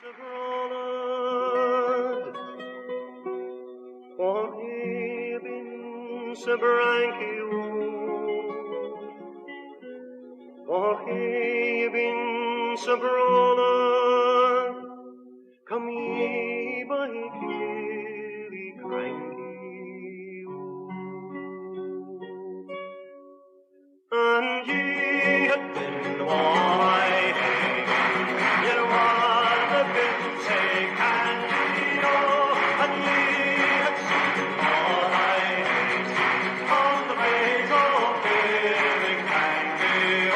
Sabrona, for Hebin Sabrankiu, for Hebin Sabrona, come ye by Kiri Cranky, and ye had been my you want the bit say candy, and ye had seen all I seen on the ways of Billy Candy,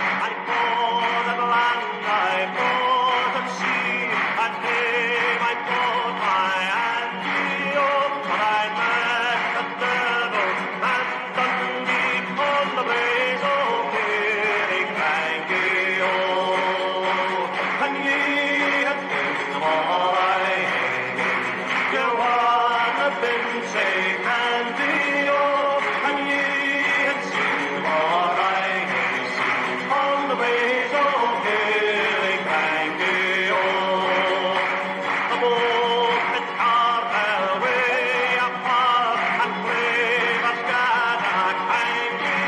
I bought at land, I bought at sea, at name I bought my Andy, but I met the devil and Dundee on the ways of Billy Candy, and ye have been all I hated. You have been say candy, and ye had seen what I had seen on the ways of Billy Candy, the boat at Carvel way apart and brave as Gaddock Candy,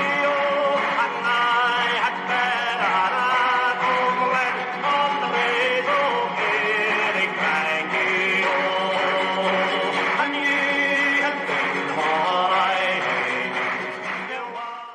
and I had better at home when on the ways of Billy Candy, and ye had been all I hated. You are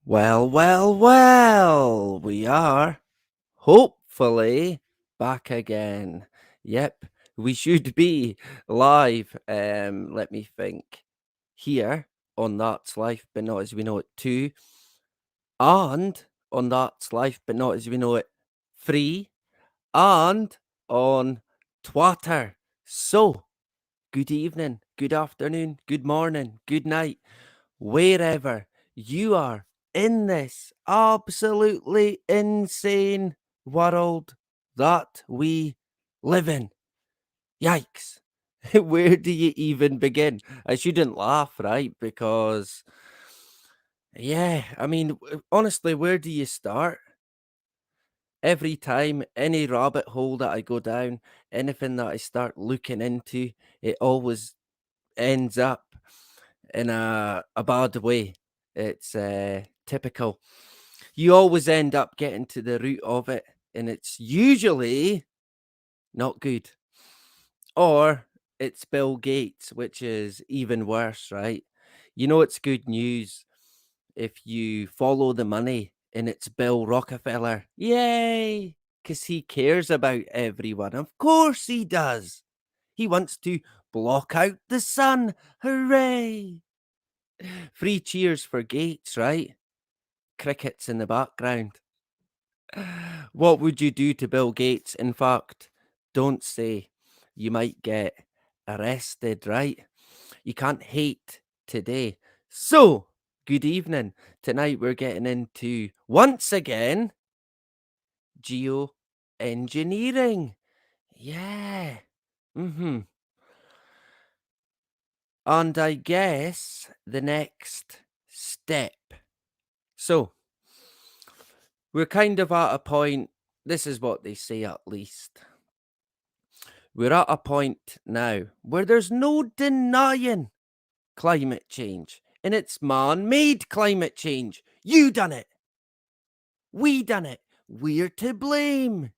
Well, we are hopefully back again. Yep, we should be live. Let me think. Here on That's Life But Not As We Know It 2, and on That's Life But Not As We Know It 3, and on Twatter. So, good evening, good afternoon, good morning, good night, wherever you are in this absolutely insane world that we live in. Yikes. Where do you even begin? I shouldn't laugh, right? Because, yeah, I mean, honestly, where do you start? Every time, any rabbit hole that I go down, anything that I start looking into, it always ends up in a bad way. It's typical. You always end up getting to the root of it, and it's usually not good. Or it's Bill Gates, which is even worse, right? You know it's good news if you follow the money and it's Bill Rockefeller. Yay! Because he cares about everyone. Of course he does. He wants to block out the sun. Hooray! Three cheers for Gates, right? Crickets in the background. What would you do to Bill Gates? In fact, don't say. You might get arrested, right? You can't hate today. So, good evening. Tonight we're getting into, once again, geoengineering. Yeah. Mm-hmm. And I guess the next step. So, we're kind of at a point, this is what they say at least. We're at a point now where there's no denying climate change. And it's man-made climate change. You done it. We done it. We're to blame.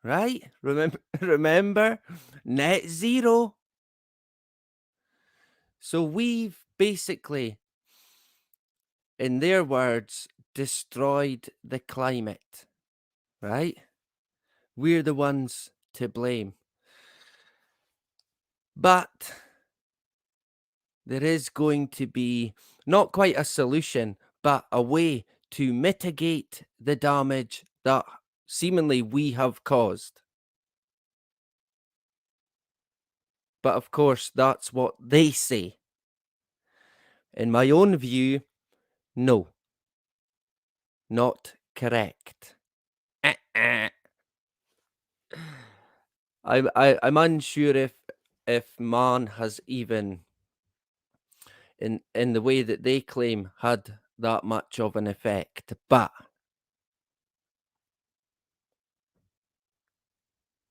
Right? Remember? Net zero. So we've basically, in their words, destroyed the climate. Right? We're the ones to blame. But there is going to be not quite a solution, but a way to mitigate the damage that seemingly we have caused. But of course, that's what they say. In my own view, no, not correct. I'm unsure if man has even in the way that they claim had that much of an effect, but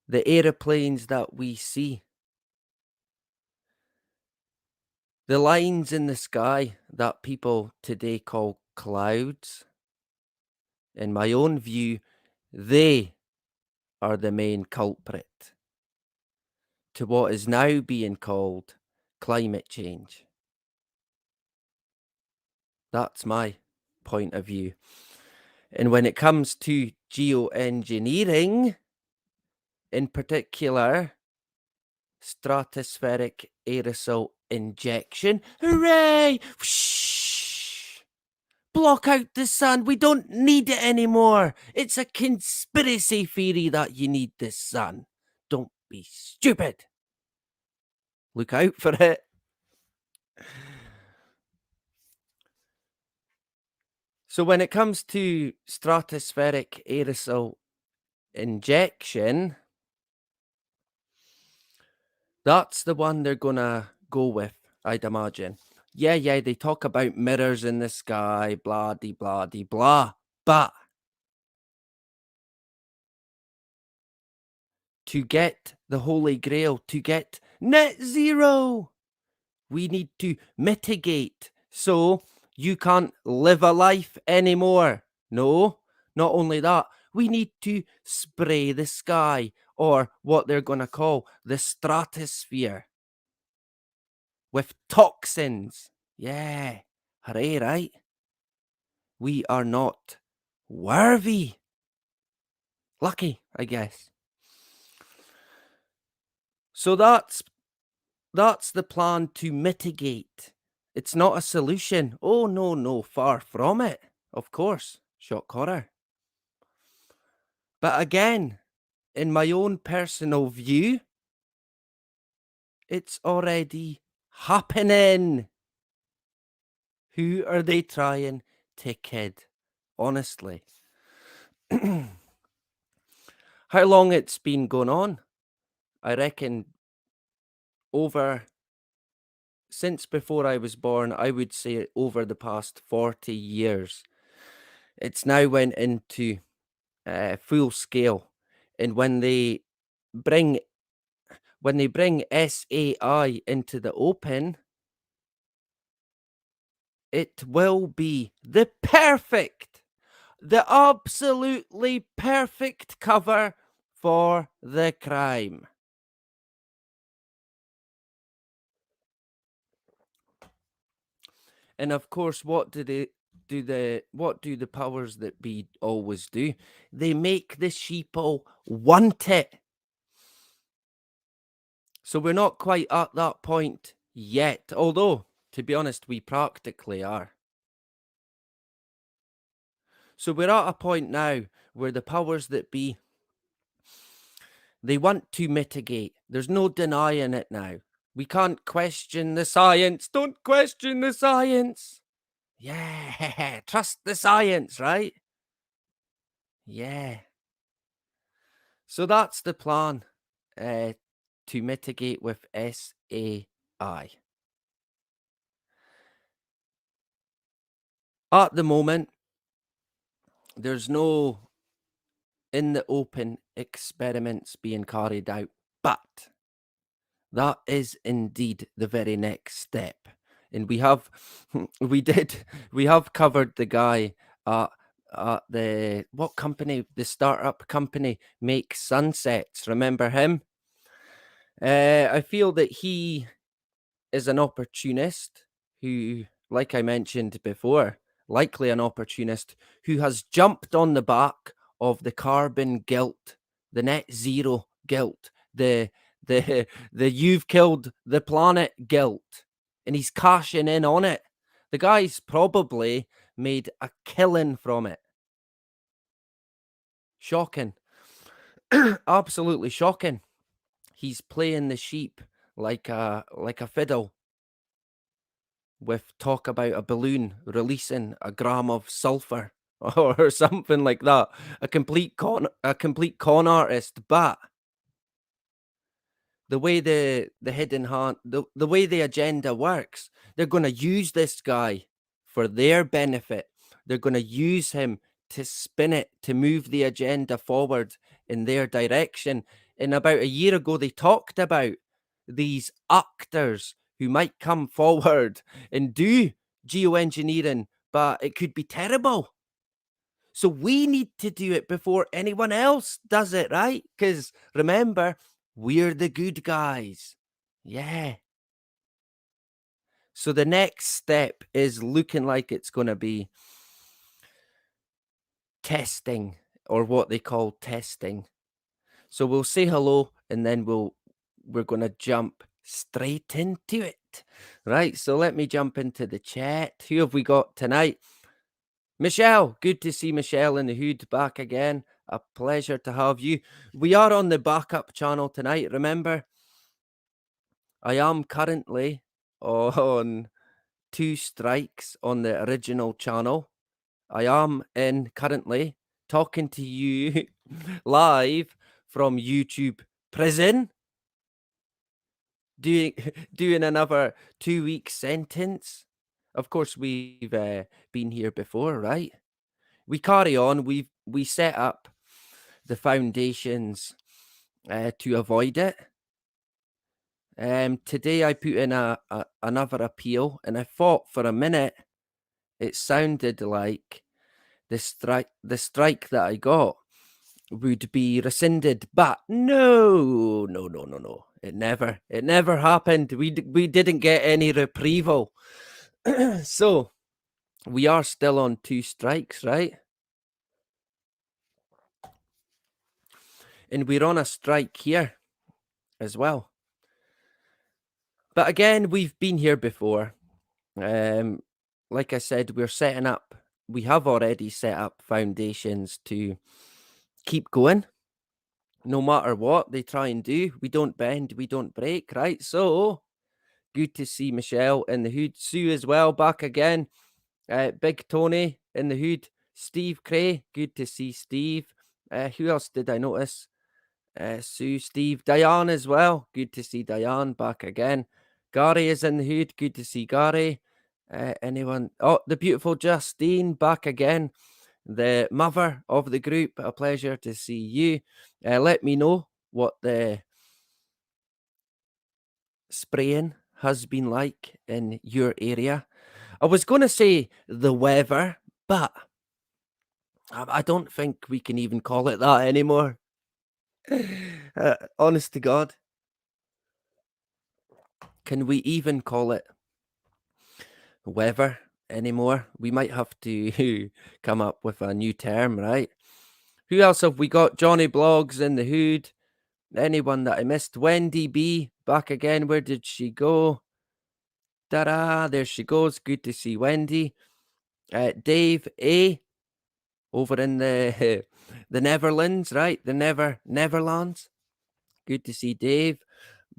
the aeroplanes that we see, the lines in the sky that people today call clouds, in my own view, they are the main culprit to what is now being called climate change. That's my point of view. And when it comes to geoengineering, in particular, stratospheric aerosol injection, hooray! Whoosh! Block out the sun. We don't need it anymore. It's a conspiracy theory that you need the sun. Don't be stupid. Look out for it. So when it comes to stratospheric aerosol injection, that's the one they're gonna go with, I'd imagine. Yeah, they talk about mirrors in the sky, blah de blah de blah. But to get the Holy Grail, to get net zero, we need to mitigate. So you can't live a life anymore. No, not only that, we need to spray the sky, or what they're going to call the stratosphere, with toxins. Yeah, hooray, right? We are not worthy. Lucky, I guess. So that's the plan to mitigate. It's not a solution. Oh, no, no, far from it. Of course, shock horror. But again, in my own personal view, it's already happening. Who are they trying to kid? Honestly. How long it's been going on? I reckon since before I was born, I would say over the past 40 years. It's now went into full scale. And when they bring SAI into the open, it will be the absolutely perfect cover for the crime. And of course, what do the powers that be always do? They make the sheeple want it. So we're not quite at that point yet, although, to be honest, we practically are. So we're at a point now where the powers that be, they want to mitigate. There's no denying it now. We can't question the science. Don't question the science. Yeah, trust the science, right? Yeah. So that's the plan to mitigate with SAI. At the moment, there's no in the open experiments being carried out, but that is indeed the very next step. And we have covered the guy at what company, the startup company makes sunsets. Remember him? I feel that he is an opportunist who, like I mentioned before, likely an opportunist who has jumped on the back of the carbon guilt, the net zero guilt, the you've killed the planet guilt, and he's cashing in on it. The guy's probably made a killing from it. Shocking. Absolutely shocking. He's playing the sheep like a fiddle with talk about a balloon releasing a gram of sulfur or something like that. A complete con artist, but the way the hidden hand, the way the agenda works, they're going to use this guy for their benefit. They're going to use him to spin it, to move the agenda forward in their direction. And about a year ago, they talked about these actors who might come forward and do geoengineering, but it could be terrible. So we need to do it before anyone else does it, right? Because remember, we're the good guys. Yeah. So the next step is looking like it's going to be testing, or what they call testing. So we'll say hello and then we're going to jump straight into it. Right? So let me jump into the chat. Who have we got tonight? Michelle, good to see Michelle in the hood back again. A pleasure to have you. We are on the backup channel tonight. Remember, I am currently on 2 strikes on the original channel. I am currently talking to you live from YouTube prison, doing doing another 2-week sentence. Of course, we've been here before, right? We carry on. We set up the foundations to avoid it. Today I put in another appeal, and I thought for a minute it sounded like the strike that I got would be rescinded, but no. It never happened. We didn't get any reprieval. So we are still on 2 strikes, right? And we're on a strike here as well. But again, we've been here before. Um, like I said, we have already set up foundations to keep going no matter what they try and do. We don't bend, we don't break, right? So good to see Michelle in the hood. Sue as well, back again. Big Tony in the hood. Steve Cray, good to see Steve. Who else did I notice? Sue, Steve, Diane as well. Good to see Diane back again. Gary is in the hood. Good to see Gary. Anyone? Oh, the beautiful Justine back again. The mother of the group. A pleasure to see you. Let me know what the spraying has been like in your area. I was going to say the weather, but I don't think we can even call it that anymore. Honest to God, can we even call it weather anymore? We might have to come up with a new term, right? Who else have we got? Johnny Blogs in the hood. Anyone that I missed? Wendy B back again. Where did she go? Ta-da! There she goes. Good to see Wendy. Dave A over in the the Netherlands, right? The Neverlands. Good to see Dave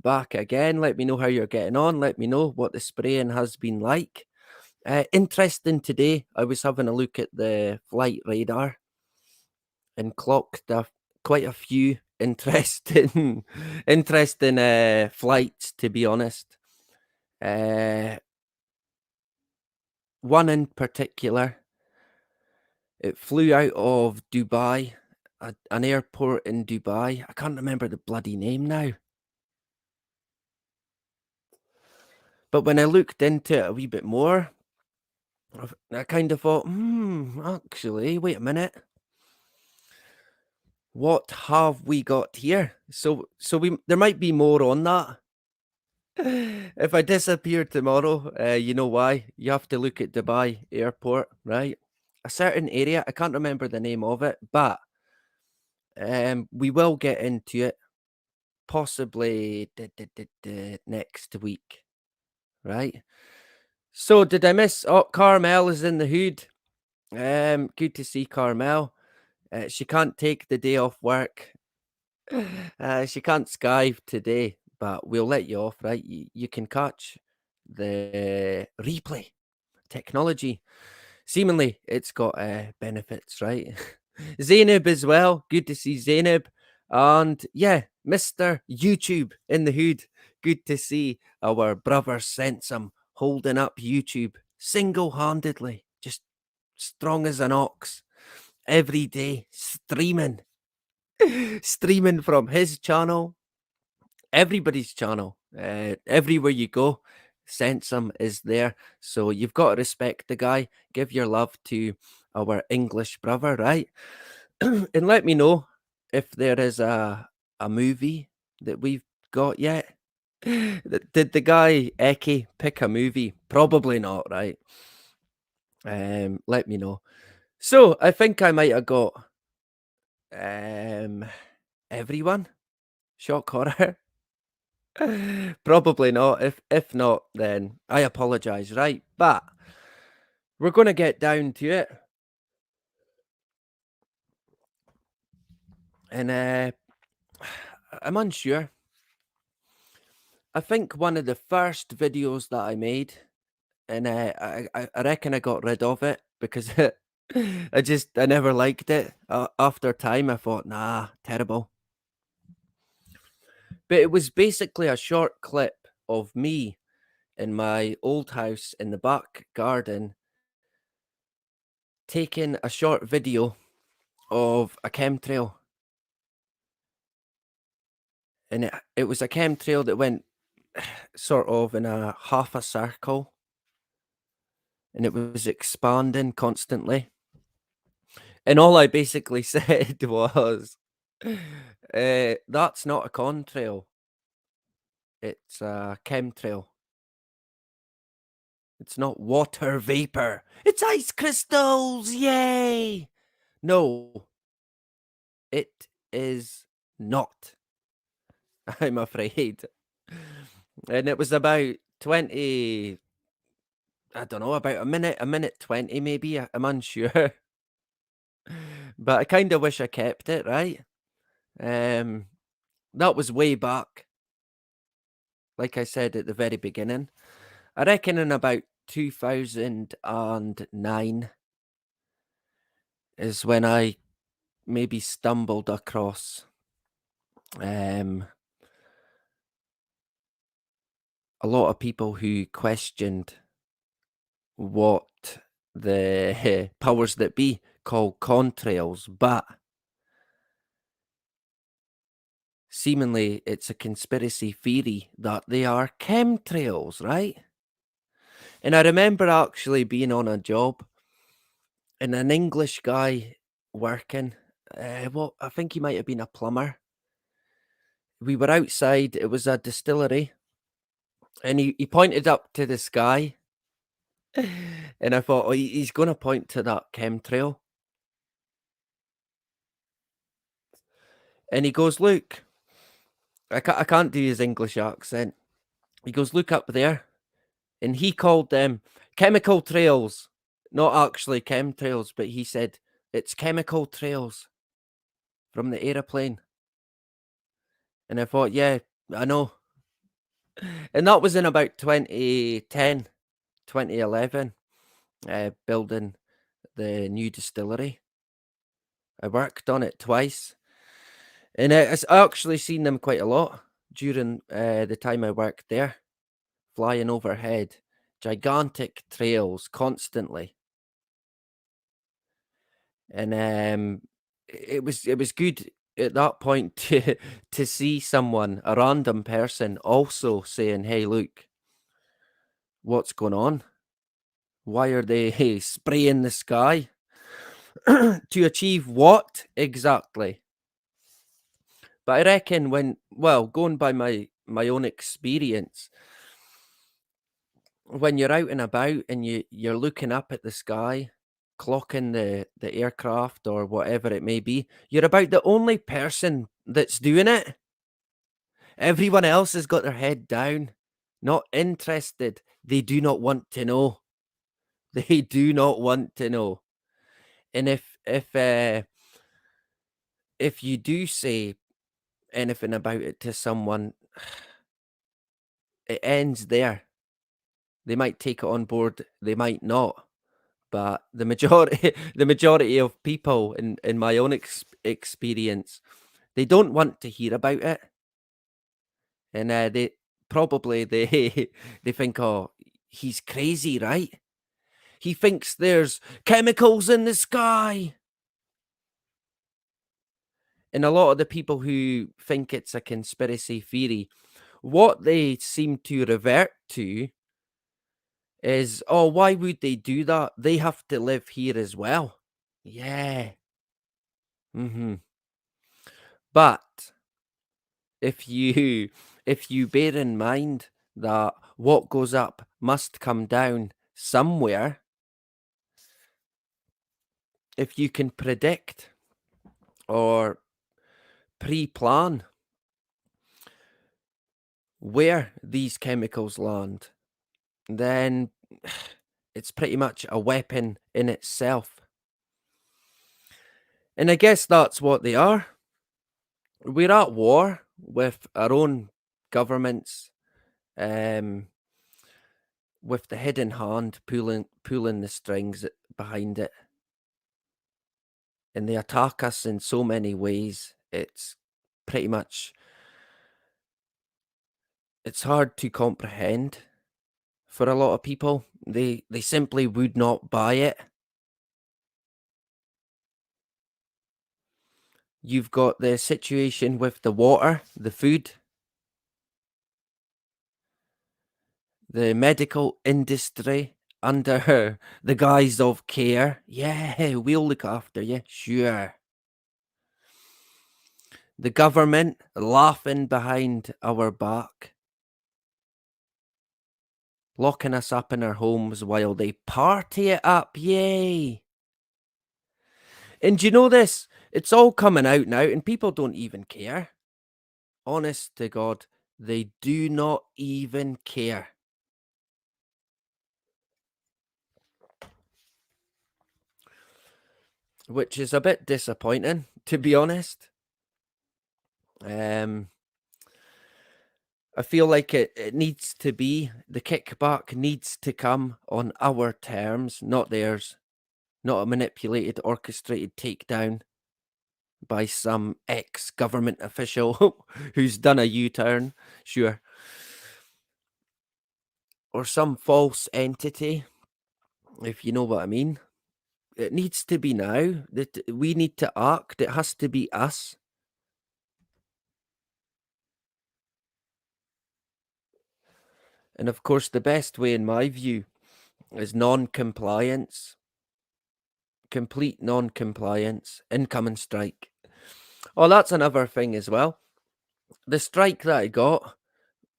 back again. Let me know how you're getting on. Let me know what the spraying has been like. Interesting today. I was having a look at the flight radar and clocked quite a few interesting interesting flights, to be honest. One in particular, it flew out of Dubai, an airport in Dubai. I can't remember the bloody name now. But when I looked into it a wee bit more, I kind of thought, actually, wait a minute. What have we got here? So there might be more on that. If I disappear tomorrow, you know why? You have to look at Dubai airport, right? A certain area, I can't remember the name of it, but we will get into it possibly next week, right? So did I miss? Oh, Carmel is in the hood. Good to see Carmel. She can't take the day off work. She can't Skype today, but we'll let you off, right? You can catch the replay. Technology. Seemingly, it's got benefits, right? Zainab as well. Good to see Zainab. And yeah, Mr. YouTube in the hood. Good to see our brother Sensum holding up YouTube single handedly, just strong as an ox every day, streaming, streaming from his channel, everybody's channel, everywhere you go. Sensum is there, so you've got to respect the guy. Give your love to our English brother, right? And let me know if there is a movie that we've got yet. Did the guy Eki pick a movie? Probably not, right? Let me know. So I think I might have got um everyone. Shock horror. Probably not. If not, then I apologize, right? But we're gonna get down to it. And I'm unsure. I think one of the first videos that I made, and I reckon I got rid of it because I never liked it. After time, I thought, nah, terrible. But it was basically a short clip of me in my old house in the back garden taking a short video of a chemtrail. And it was a chemtrail that went sort of in a half a circle, and it was expanding constantly. And all I basically said was, that's not a contrail, it's a chemtrail. It's not water vapor. It's ice crystals. Yay! No, it is not. I'm afraid. And it was about 20, I don't know, about a minute 20 maybe, I'm unsure. But I kinda wish I kept it, right? Um, that was way back, like I said at the very beginning. I reckon in about 2009 is when I maybe stumbled across, um, a lot of people who questioned what the powers that be call contrails, but seemingly it's a conspiracy theory that they are chemtrails, right? And I remember actually being on a job and an English guy working, well, I think he might have been a plumber. We were outside, it was a distillery, and he pointed up to the sky, and I thought, oh, he's going to point to that chemtrail. And he goes, look, I can't do his English accent. He goes, look up there. And he called them chemical trails, not actually chemtrails, but he said it's chemical trails from the aeroplane. And I thought, yeah, I know. And that was in about 2010, 2011, building the new distillery. I worked on it twice. And I actually seen them quite a lot during the time I worked there, flying overhead, gigantic trails constantly. And it was good at that point to see someone, a random person, also saying, "Hey, look, what's going on? Why are they spraying the sky to achieve what exactly?" But I reckon going by my own experience, when you're out and about and you're looking up at the sky, clocking the aircraft or whatever it may be, you're about the only person that's doing it. Everyone else has got their head down, not interested. They do not want to know. They do not want to know. And if you do say anything about it to someone, it ends there. They might take it on board, they might not. But the majority the majority of people in my own experience, they don't want to hear about it. And they probably they think, oh, he's crazy, right? He thinks there's chemicals in the sky. And a lot of the people who think it's a conspiracy theory, what they seem to revert to is, oh, why would they do that? They have to live here as well. Yeah. But if you if you bear in mind that what goes up must come down somewhere, if you can predict or pre-plan where these chemicals land, then it's pretty much a weapon in itself. And I guess that's what they are. We're at war with our own governments, um, with the hidden hand pulling the strings behind it. And they attack us in so many ways. It's pretty much it's hard to comprehend for a lot of people. They simply would not buy it. You've got the situation with the water, the food, the medical industry under the guise of care. Yeah, we'll look after you. Sure. The government laughing behind our back, locking us up in our homes while they party it up. Yay. And do you know this? It's all coming out now, and people don't even care. Honest to God, they do not even care. which is a bit disappointing, to be honest. Um, I feel like it needs to be the kickback needs to come on our terms, not theirs, not a manipulated, orchestrated takedown by some ex-government official who's done a U-turn, sure, or some false entity, if you know what I mean. It needs to be now. That we need to act. It has to be us. And of course, the best way, in my view, is non-compliance, complete non-compliance, income and strike. Oh, that's another thing as well. The strike that I got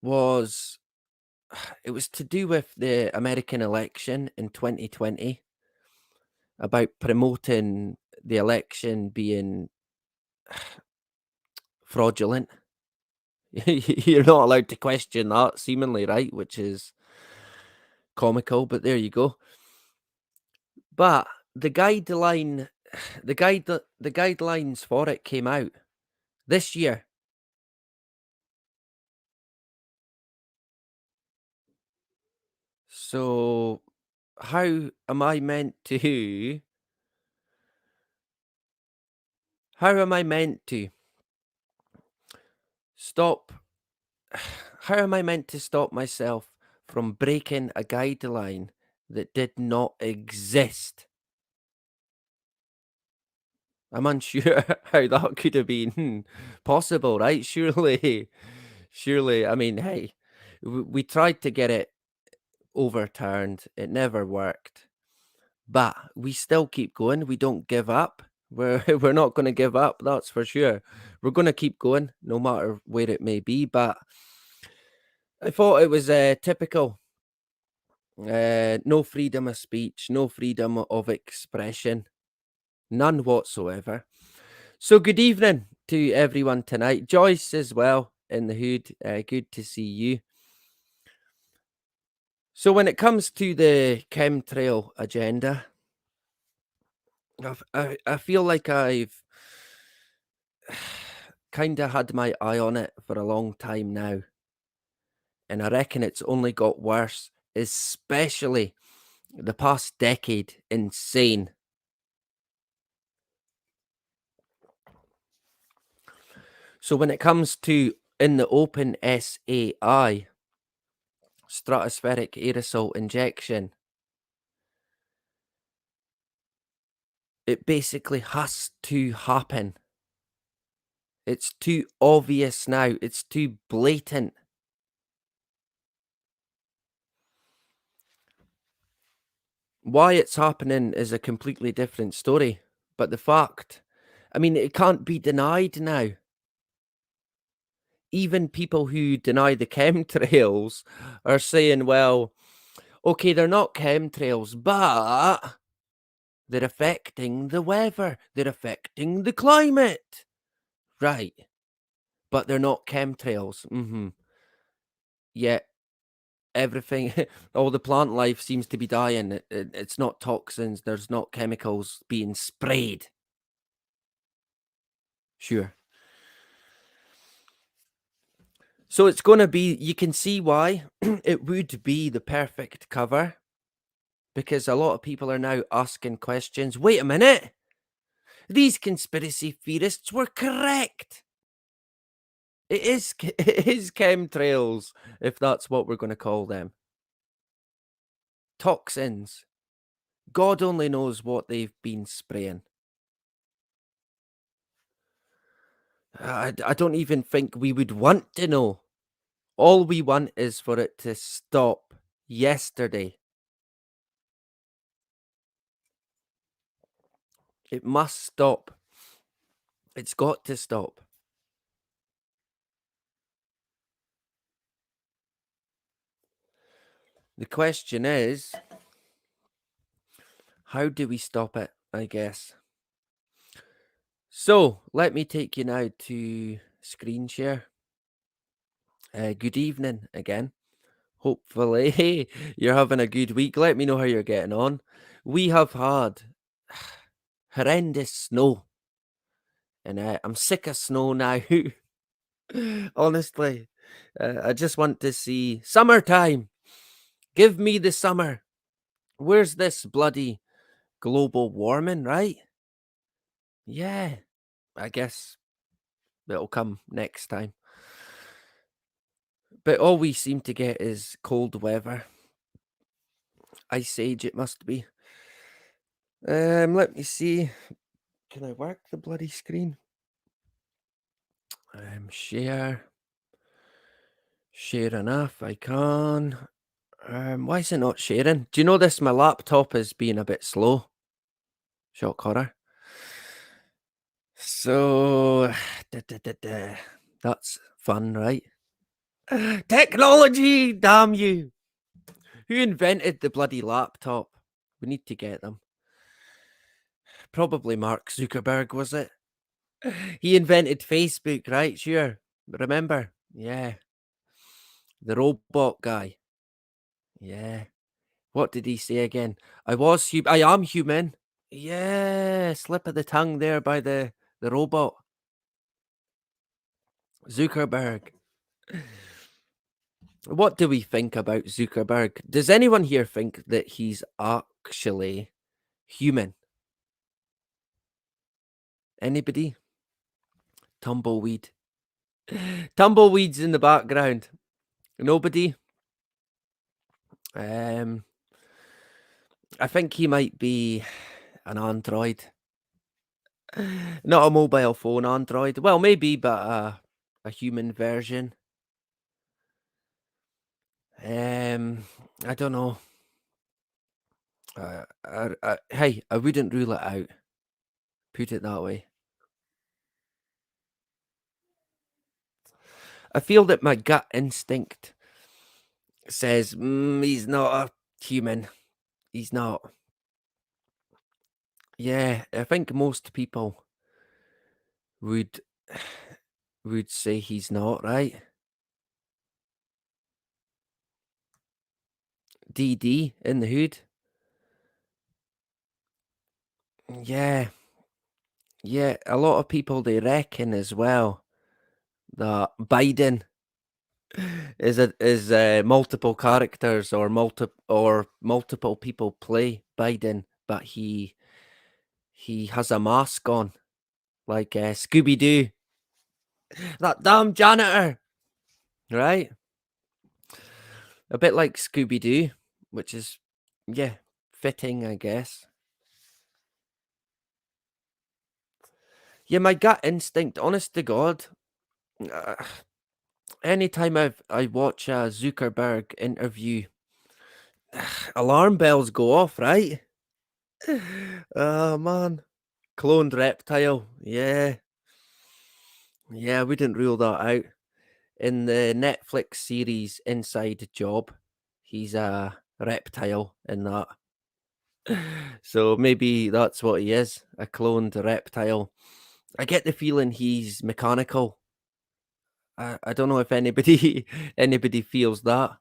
was it was to do with the American election in 2020 about promoting the election being fraudulent. You're not allowed to question that, seemingly, right? Which is comical, but there you go. But the guideline, the guidelines for it came out this year. So how am I meant to? How am I meant to stop? How am I meant to stop myself from breaking a guideline that did not exist? I'm unsure how that could have been possible, right? Surely, I mean, hey, we tried to get it overturned, it never worked, but we still keep going. We don't give up. We're not going to give up, that's for sure. We're going to keep going no matter where it may be. But I thought it was typical. No freedom of speech, no freedom of expression, none whatsoever. So, good evening to everyone tonight. Joyce as well in the hood. Good to see you. So, when it comes to the chemtrail agenda, I feel like I've kind of had my eye on it for a long time now. And I reckon it's only got worse, especially the past decade. Insane. So, when it comes to in the open SAI, stratospheric aerosol injection, it basically has to happen. It's too obvious now. It's too blatant. Why it's happening is a completely different story. But the fact, I mean, it can't be denied now. Even people who deny the chemtrails are saying, well, okay, they're not chemtrails, but they're affecting the weather. They're affecting the climate. Right. But they're not chemtrails. Yet everything, all the plant life seems to be dying. It's not toxins. There's not chemicals being sprayed. Sure. So it's going to be, you can see why it would be the perfect cover because a lot of people are now asking questions. Wait a minute. These conspiracy theorists were correct. It is chemtrails, if that's what we're going to call them. Toxins. God only knows what they've been spraying. I don't even think we would want to know. All we want is for it to stop yesterday. It must stop. It's got to stop. The question is, how do we stop it, I guess? So, let me take you now to screen share. Good evening again. Hopefully, you're having a good week. Let me know how you're getting on. We have had horrendous snow. And I'm sick of snow now. Honestly, I just want to see summertime. Give me the summer. Where's this bloody global warming, right? Yeah, I guess it'll come next time. But all we seem to get is cold weather. Ice Age, it must be. Let me see. Can I work the bloody screen? Share. Share enough. I can. Why is it not sharing? Do you know this? My laptop is being a bit slow. Shock horror. So, that's fun, right? Technology, damn you! Who invented the bloody laptop? We need to get them. Probably Mark Zuckerberg, was it? He invented Facebook, right? Sure. Remember? Yeah. The robot guy. Yeah. What did he say again? I am human. Yeah, slip of the tongue there by the robot. Zuckerberg. What do we think about Zuckerberg? Does anyone here think that he's actually human? Anybody? Tumbleweed. Tumbleweeds in the background. Nobody? I think he might be an android. Not a mobile phone android. Well, maybe, but a human version. I don't know. Hey, I wouldn't rule it out. Put it that way. I feel that my gut instinct says he's not a human. He's not. Yeah, I think most people would would say he's not, right? DD in the hood. Yeah, yeah. A lot of people they reckon as well that Biden is multiple characters or multiple people play Biden, but he has a mask on like Scooby Doo. That damn janitor, right? A bit like Scooby Doo, which is yeah fitting, I guess. Yeah, my gut instinct, honest to God, uh, anytime I watch a Zuckerberg interview, alarm bells go off, right? Oh man, cloned reptile, yeah, yeah, we didn't rule that out. In the Netflix series Inside Job, he's a reptile in that. So maybe that's what he is, a cloned reptile. I get the feeling he's mechanical. I don't know if anybody anybody feels that.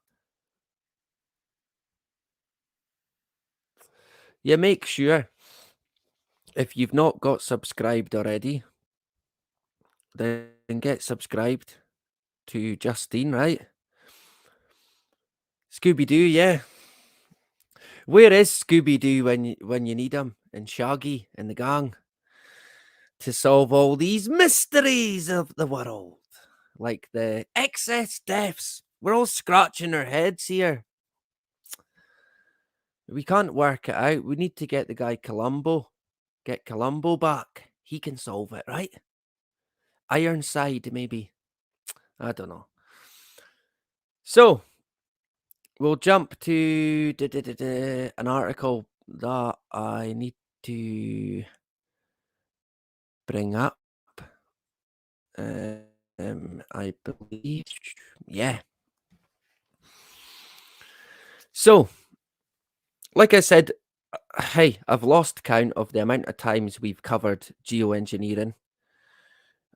Yeah, make sure if you've not got subscribed already, then get subscribed to Justine, right? Scooby Doo, yeah. Where is Scooby Doo when you need him? And Shaggy and the gang to solve all these mysteries of the world, like the excess deaths. We're all scratching our heads here. We can't work it out. We need to get the guy Columbo. Get Columbo back. He can solve it, right? Ironside, maybe. I don't know. So we'll jump to an article that I need to bring up. I believe, yeah. So, like I said, hey, I've lost count of the amount of times we've covered geoengineering.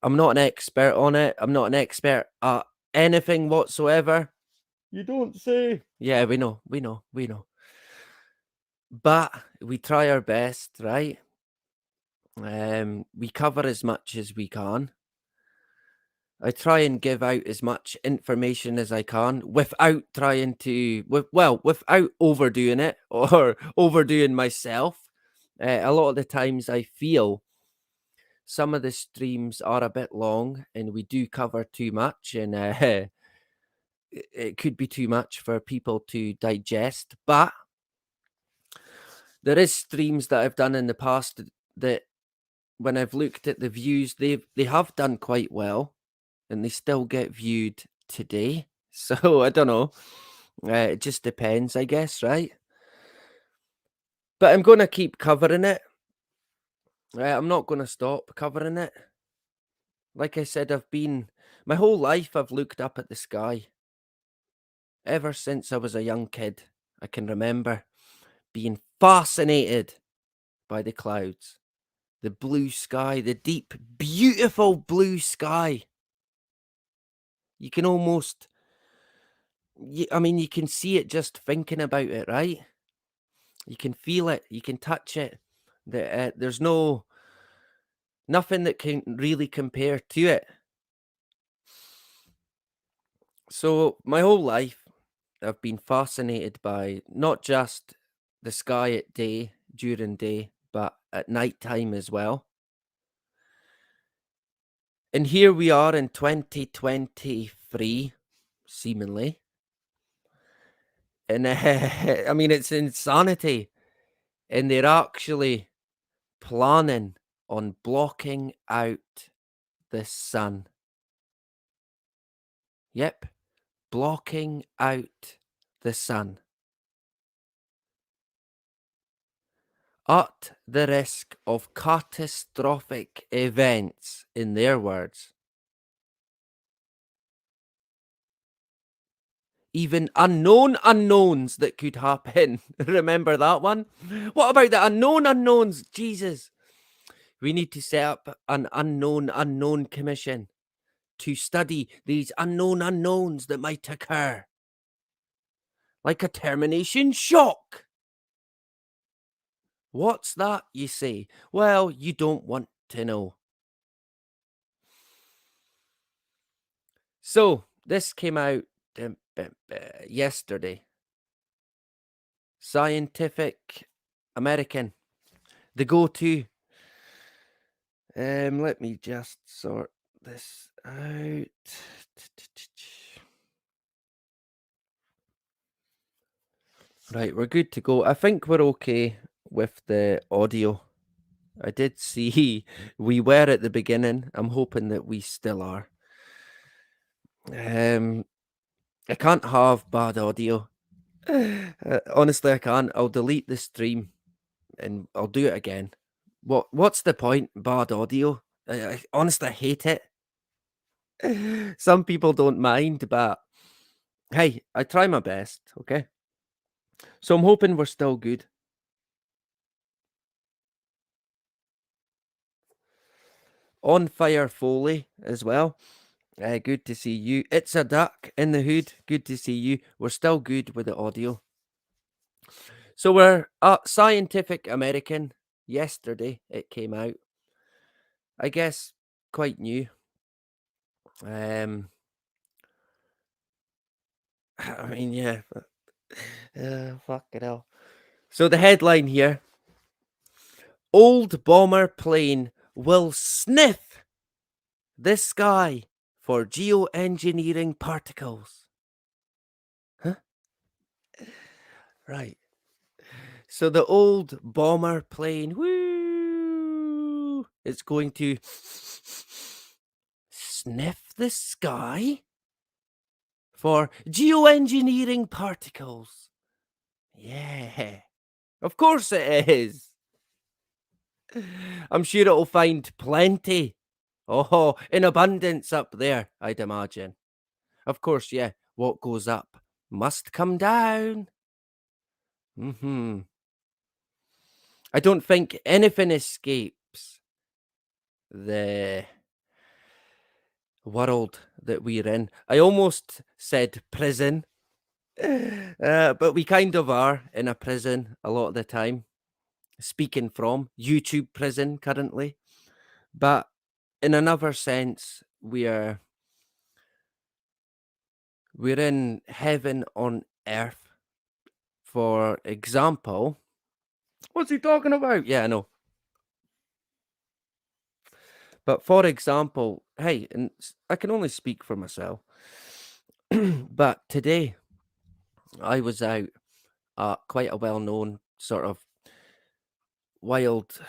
I'm not an expert on it. I'm not an expert at anything whatsoever. You don't say. Yeah, we know, we know, we know. But we try our best, right? We cover as much as we can. I try and give out as much information as I can without trying to, without overdoing it or overdoing myself. A lot of the times I feel some of the streams are a bit long and we do cover too much, and it could be too much for people to digest. But there is streams that I've done in the past that when I've looked at the views, they have done quite well and they still get viewed today. So I don't know. It just depends, I guess, right? But I'm going to keep covering it. I'm not going to stop covering it. Like I said, my whole life I've looked up at the sky. Ever since I was a young kid, I can remember being fascinated by the clouds, the blue sky, the deep, beautiful blue sky. You can almost, you can see it just thinking about it, right? You can feel it, you can touch it. There's nothing that can really compare to it. So my whole life, I've been fascinated by not just the sky at day, during day, but at night time as well. And here we are in 2023, seemingly. And it's insanity. And they're actually planning on blocking out the sun. Yep, blocking out the sun. At the risk of catastrophic events, in their words. Even unknown unknowns that could happen. Remember that one? What about the unknown unknowns? Jesus. We need to set up an unknown commission to study these unknown unknowns that might occur. Like a termination shock. What's that, you say? Well, you don't want to know. So, this came out yesterday. Scientific American. The go-to. Let me just sort this out. Right, we're good to go. I think we're okay with the audio. I did see we were at the beginning. I'm hoping that we still are. I can't have bad audio. Honestly, I can't. I'll delete the stream and I'll do it again. What's the point? Bad audio. I honestly hate it. Some people don't mind, but hey, I try my best, okay? So I'm hoping we're still good. On Fire Foley as well. Good to see you. It's a duck in the hood. Good to see you. We're still good with the audio. So we're at Scientific American. Yesterday it came out. I guess quite new. Yeah. Fuck it hell. So the headline here: Old bomber plane will sniff the sky for geoengineering particles. Huh? Right. So the old bomber plane, woo, is going to sniff the sky for geoengineering particles. Yeah, of course it is. I'm sure it'll find plenty. Oh, in abundance up there, I'd imagine. Of course, yeah, what goes up must come down. I don't think anything escapes the world that we're in. I almost said prison, but we kind of are in a prison a lot of the time. speaking from YouTube prison currently, but in another sense, we're in heaven on earth. For example, what's he talking about? Yeah, I know. But for example, hey, and I can only speak for myself, but today I was out at quite a well-known sort of wild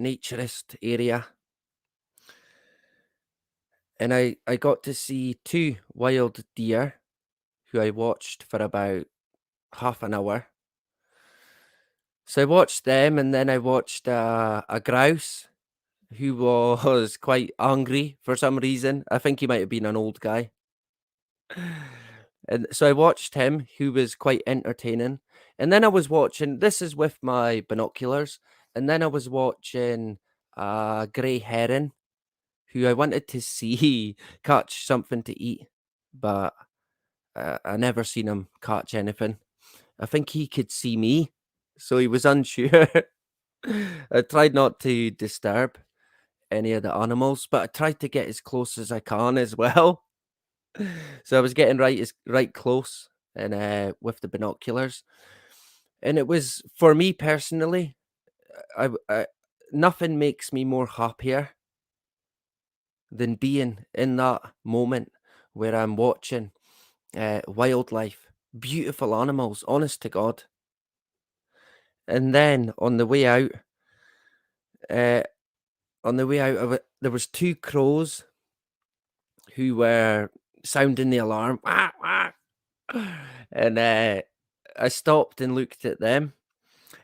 naturist area, and I got to see two wild deer who I watched for about half an hour. So I watched them, and then I watched a grouse who was quite angry for some reason. I think he might have been an old guy. And so I watched him, who was quite entertaining. And then I was watching, this is with my binoculars, and then I was watching a grey heron who I wanted to see catch something to eat, but I never seen him catch anything. I think he could see me, so he was unsure. I tried not to disturb any of the animals, but I tried to get as close as I can as well. So I was getting right close and with the binoculars, and it was for me personally. I nothing makes me more happier than being in that moment where I'm watching wildlife, beautiful animals, honest to God. And then uh, on the way out of it, there was two crows who were sounding the alarm, "Wah, wah." And I stopped and looked at them,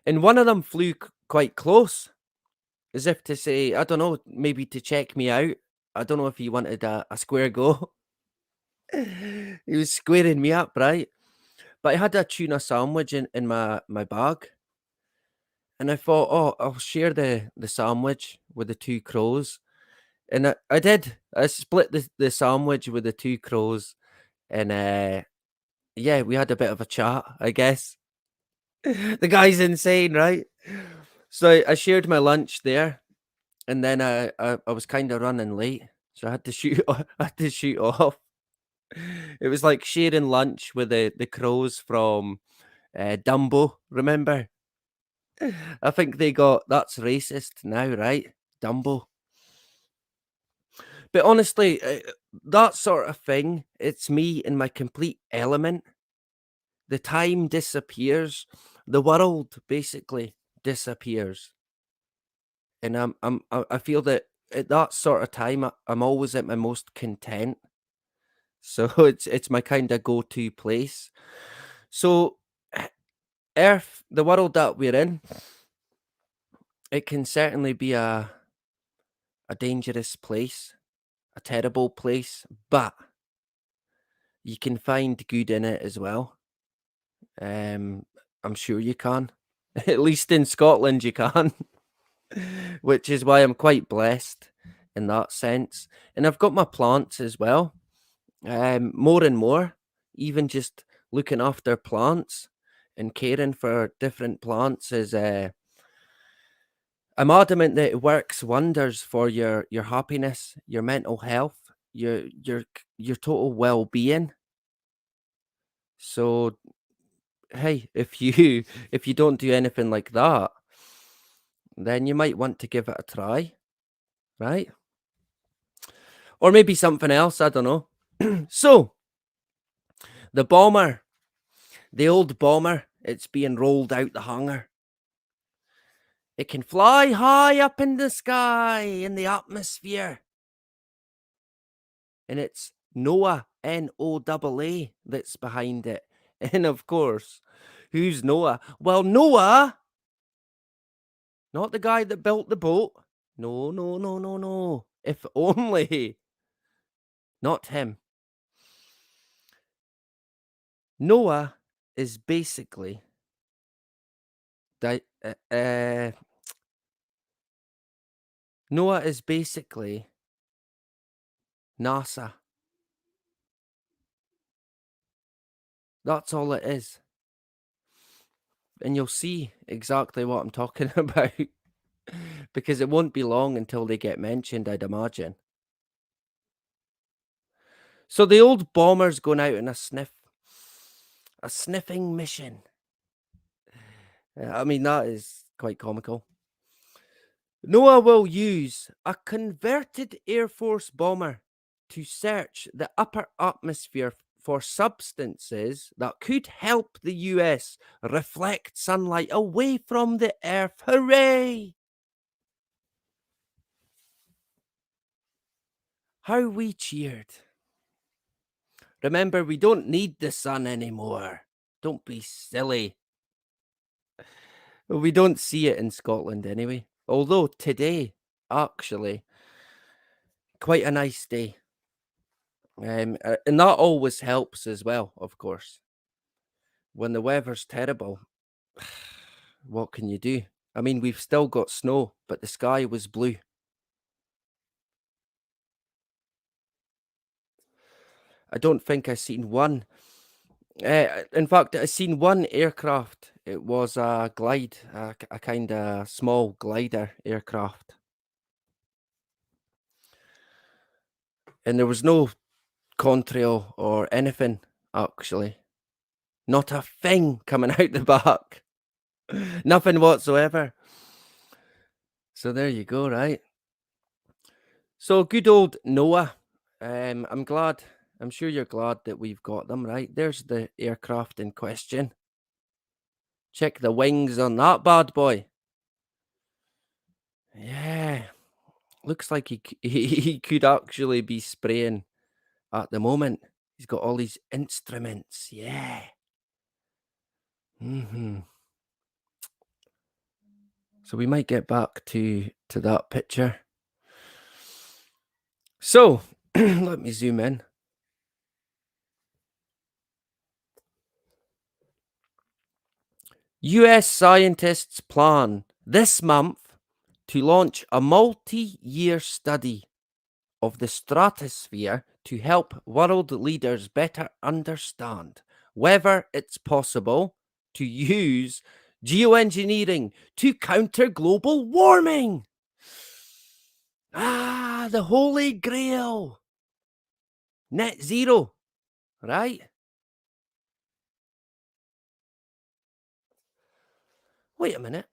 and one of them flew quite close, as if to say, I don't know, maybe to check me out. I don't know if he wanted a square go. He was squaring me up, right? But I had a tuna sandwich in my bag, and I thought, oh, I'll share the sandwich with the two crows. And I did. I split the sandwich with the two crows, and yeah, we had a bit of a chat, I guess. The guy's insane, right? So I shared my lunch there, and then I was kind of running late, so I had to shoot. I had to shoot off. It was like sharing lunch with the crows from Dumbo. Remember? I think they got that's racist now, right? Dumbo. But honestly, that sort of thing, it's me in my complete element. The time disappears. The world basically disappears. And I feel that at that sort of time, I'm always at my most content. So it's my kind of go-to place. So Earth, the world that we're in, it can certainly be a dangerous place, a terrible place, but you can find good in it as well. Um, I'm sure you can. At least in Scotland, you can, which is why I'm quite blessed in that sense. And I've got my plants as well. More and more, even just looking after plants and caring for different plants is I'm adamant that it works wonders for your happiness, your mental health, your total well-being. So hey, if you if you don't do anything like that, then you might want to give it a try, right? Or maybe something else, I don't know. So, the bomber, the old bomber, it's being rolled out the hangar. It can fly high up in the sky, in the atmosphere. And it's Noah, Noaa, that's behind it. And of course, who's Noah? Well, Noah, not the guy that built the boat. No, no, no, no, no. If only. Not him. Noah is basically di- uh, uh, Noah is basically NASA. That's all it is. and you'll see exactly what I'm talking about because it won't be long until they get mentioned, I'd imagine. So the old bomber's going out on a sniffing mission. I mean, that is quite comical. Noah will use a converted Air Force bomber to search the upper atmosphere for substances that could help the US reflect sunlight away from the Earth. Hooray! How we cheered. Remember, we don't need the sun anymore. Don't be silly. We don't see it in Scotland anyway. Although today, actually, quite a nice day. And that always helps as well, of course. When the weather's terrible, what can you do? I mean, we've still got snow, but the sky was blue. I don't think I seen one. In fact, I seen one aircraft. It was a glide, a kind of small glider aircraft, and there was no contrail or anything actually. Not a thing coming out the back. Nothing whatsoever. So there you go, right? So good old Noah. I'm glad. I'm sure you're glad that we've got them, right? There's the aircraft in question. Check the wings on that bad boy. Yeah, looks like he could actually be spraying at the moment. He's got all these instruments. Yeah. So we might get back to that picture. So let me zoom in. US scientists plan this month to launch a multi-year study of the stratosphere to help world leaders better understand whether it's possible to use geoengineering to counter global warming. Ah, the holy grail. Net zero, right? Wait a minute.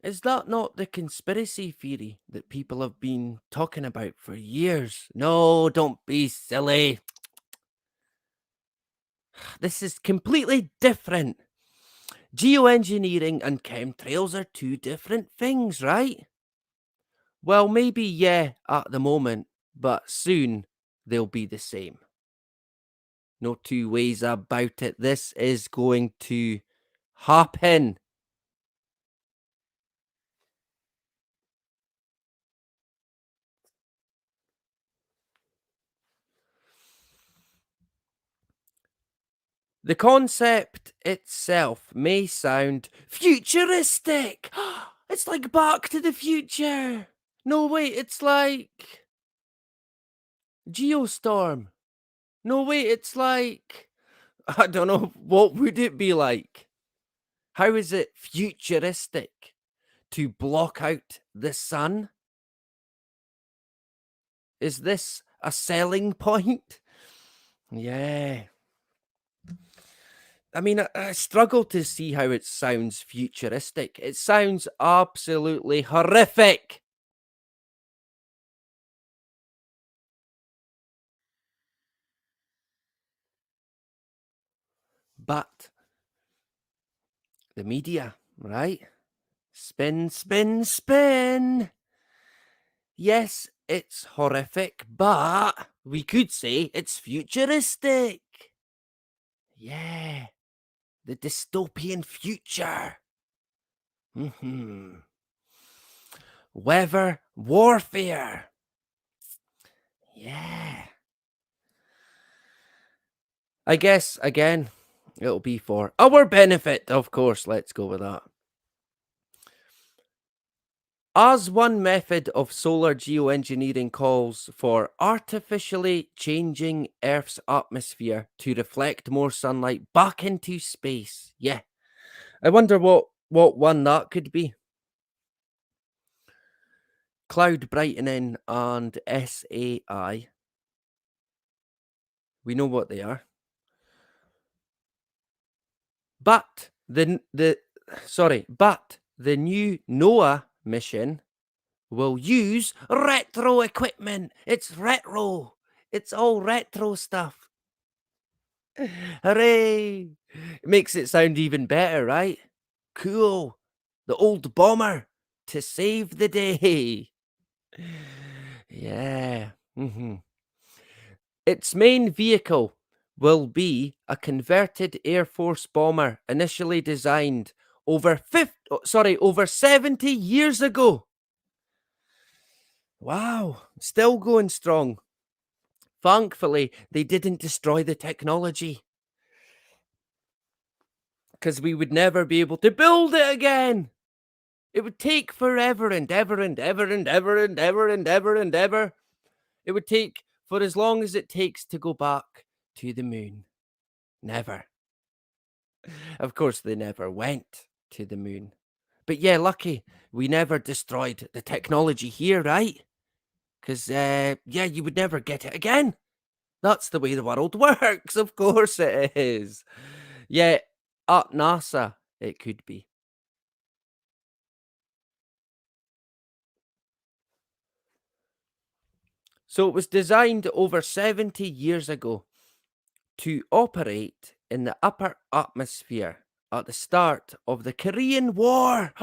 Is that not the conspiracy theory that people have been talking about for years? No, don't be silly. This is completely different. Geoengineering and chemtrails are two different things, right? Well, maybe, yeah, at the moment, but soon they'll be the same. No two ways about it. This is going to happen. The concept itself may sound futuristic. It's like Back to the Future. No, wait, it's like Geostorm. No, wait, it's like I don't know. What would it be like? How is it futuristic to block out the sun? Is this a selling point? Yeah. I mean, I struggle to see how it sounds futuristic. It sounds absolutely horrific. But the media, right? Spin, spin, spin. Yes, it's horrific, but we could say it's futuristic. Yeah, the dystopian future. Weather warfare. Yeah. I guess, again, it'll be for our benefit, of course. Let's go with that. As one method of solar geoengineering calls for artificially changing Earth's atmosphere to reflect more sunlight back into space. Yeah. I wonder what one that could be. Cloud brightening and SAI. We know what they are. But the new NOAA mission will use retro equipment. It's retro. It's all retro stuff. Hooray! It makes it sound even better, right? Cool. The old bomber to save the day. Yeah. Its main vehicle will be a converted Air Force bomber initially designed over 70 years ago. Wow, still going strong. Thankfully, they didn't destroy the technology because we would never be able to build it again. It would take forever and ever and ever and ever and ever and ever and ever. It would take for as long as it takes to go back to the moon. Never. Of course, they never went to the moon. But yeah, lucky we never destroyed the technology here, right? Because, yeah, you would never get it again. That's the way the world works. Of course it is. Yeah, at NASA, it could be. So it was designed over 70 years ago to operate in the upper atmosphere at the start of the Korean War.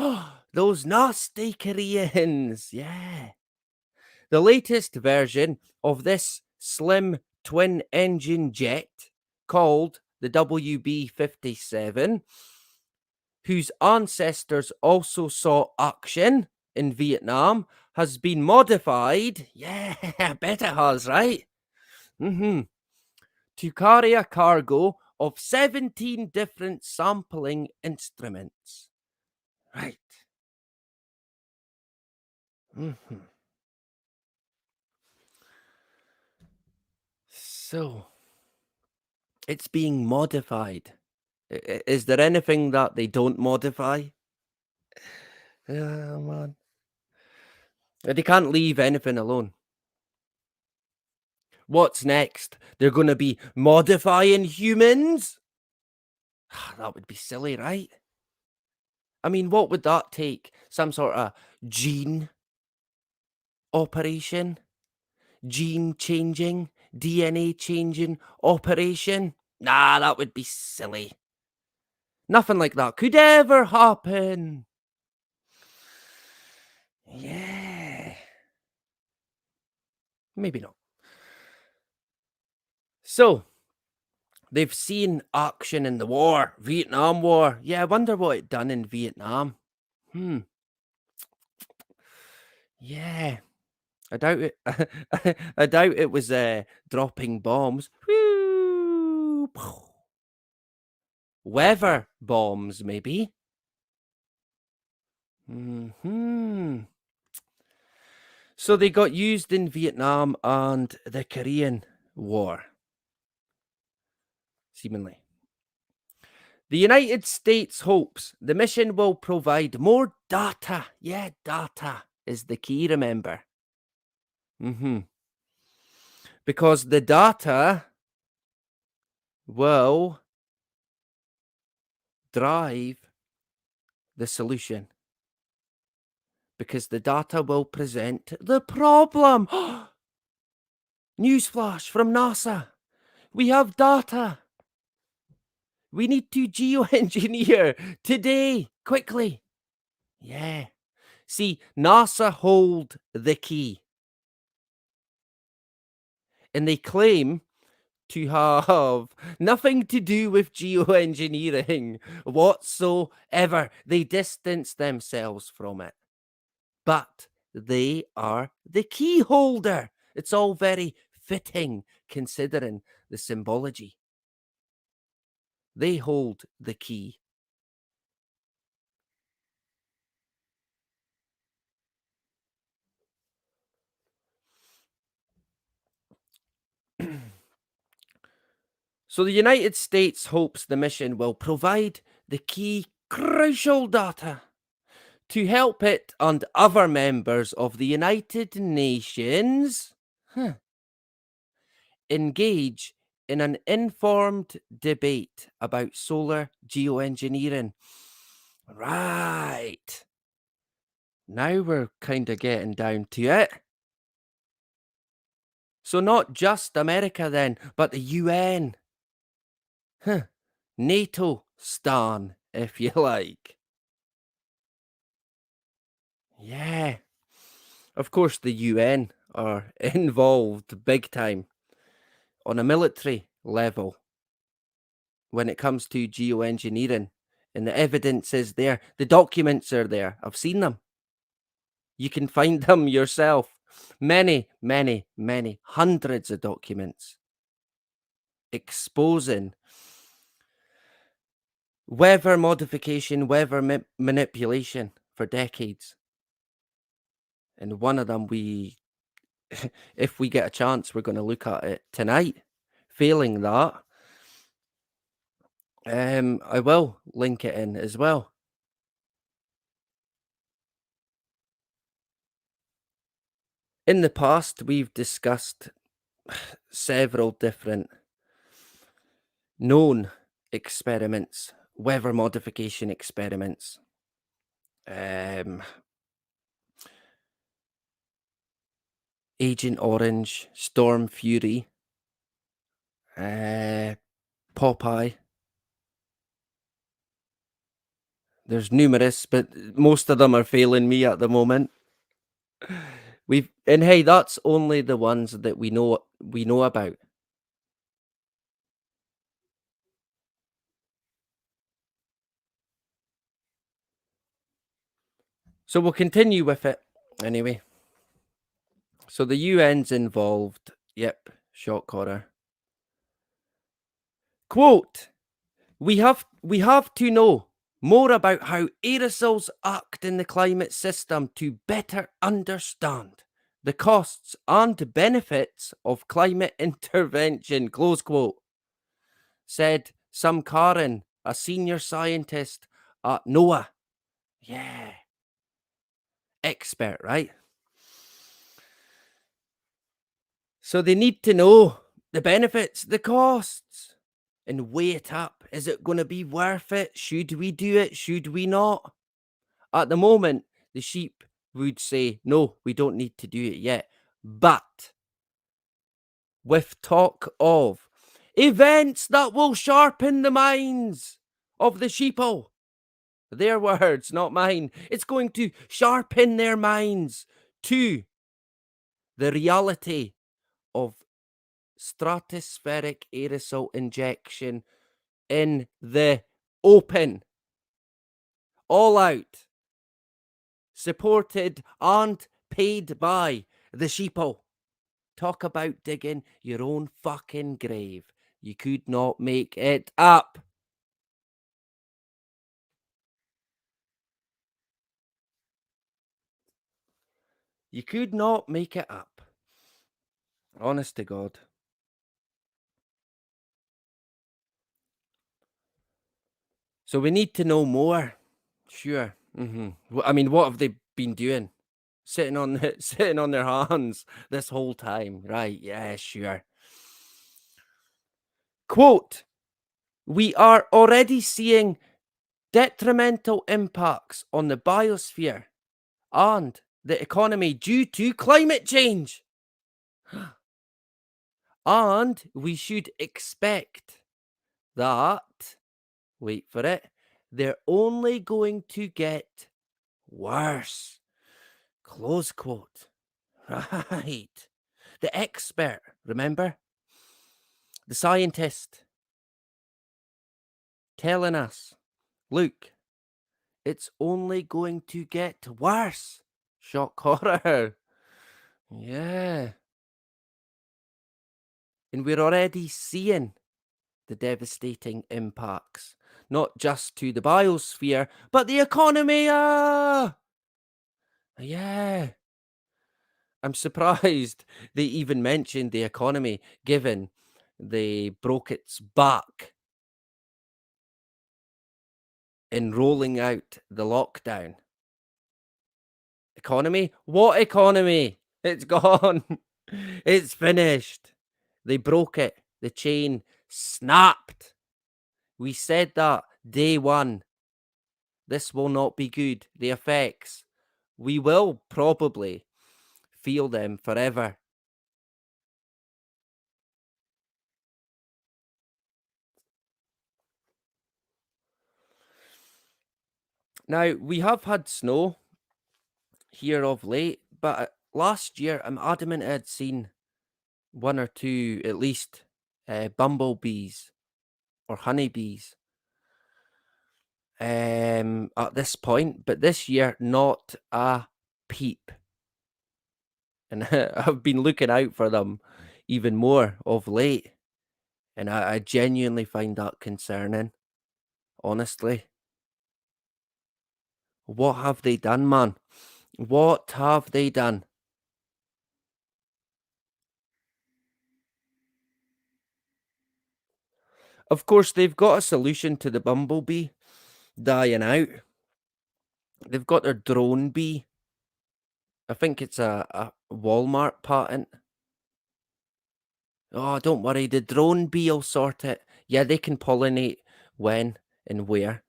Those nasty Koreans. Yeah. The latest version of this slim twin engine jet, called the WB 57, whose ancestors also saw action in Vietnam, has been modified. Yeah, I bet it has, right? To carry a cargo of 17 different sampling instruments. Right. So, it's being modified. Is there anything that they don't modify? Yeah, man. They can't leave anything alone. What's next? They're going to be modifying humans? That would be silly, right? I mean, what would that take? Some sort of gene operation? Gene changing? DNA changing operation? Nah, that would be silly. Nothing like that could ever happen. Yeah. Maybe not. So, they've seen action in the war, Vietnam War. Yeah, I wonder what it done in Vietnam. Yeah, I doubt it. I doubt it was dropping bombs. Whew. Weather bombs, maybe. So they got used in Vietnam and the Korean War, seemingly. The United States hopes the mission will provide more data. Yeah, data is the key, remember. Because the data will drive the solution. Because the data will present the problem. Newsflash from NASA. We have data. We need to geoengineer today, quickly. Yeah. See, NASA hold the key. And they claim to have nothing to do with geoengineering whatsoever. They distance themselves from it. But they are the key holder. It's all very fitting considering the symbology. They hold the key. So the United States hopes the mission will provide the key crucial data to help it and other members of the United Nations engage in an informed debate about solar geoengineering. Right. Now we're kind of getting down to it. So, not just America then, but the UN. Huh. NATO stan, if you like. Yeah. Of course, the UN are involved big time on a military level when it comes to geoengineering. And the evidence is there. The documents are there. I've seen them. You can find them yourself. Many, many, many hundreds of documents exposing weather modification, weather manipulation for decades. And one of them, if we get a chance, we're going to look at it tonight. Failing that, I will link it in as well. In the past, we've discussed several different known experiments, weather modification experiments. Agent Orange, Storm Fury, Popeye. There's numerous, but most of them are failing me at the moment. And hey, that's only the ones that we know about. So we'll continue with it anyway. So the UN's involved. Yep, shock horror. Quote, we have to know more about how aerosols act in the climate system to better understand the costs and benefits of climate intervention, close quote, said some Karen, a senior scientist at NOAA. Yeah, expert, right? So they need to know the benefits, the costs, and weigh it up. Is it going to be worth it? Should we do it? Should we not? At the moment, the sheep would say, no, we don't need to do it yet. But with talk of events that will sharpen the minds of the sheeple, their words, not mine, it's going to sharpen their minds to the reality of stratospheric aerosol injection in the open, all out, supported and paid by the sheeple. Talk about digging your own fucking grave. You could not make it up. You could not make it up. Honest to God. So we need to know more. Sure. I mean, what have they been doing? Sitting on sitting on their hands this whole time, right? Yeah, sure. Quote, we are already seeing detrimental impacts on the biosphere and the economy due to climate change. And we should expect that, wait for it, they're only going to get worse. Close quote. Right. The expert, remember? The scientist telling us, look, it's only going to get worse. Shock horror. Yeah. And we're already seeing the devastating impacts, not just to the biosphere, but the economy. Yeah. I'm surprised they even mentioned the economy, given they broke its back in rolling out the lockdown. Economy? What economy? It's gone. It's finished. They broke it. The chain snapped. We said that day one. This will not be good. The effects. We will probably feel them forever. Now, we have had snow here of late, but last year I'm adamant I had seen one or two, at least, bumblebees or honeybees at this point, but this year, not a peep. And I've been looking out for them even more of late, and I genuinely find that concerning, honestly. What have they done, man? What have they done? Of course, they've got a solution to the bumblebee dying out. They've got their drone bee. I think it's a Walmart patent. Oh, don't worry, the drone bee will sort it. Yeah, they can pollinate when and where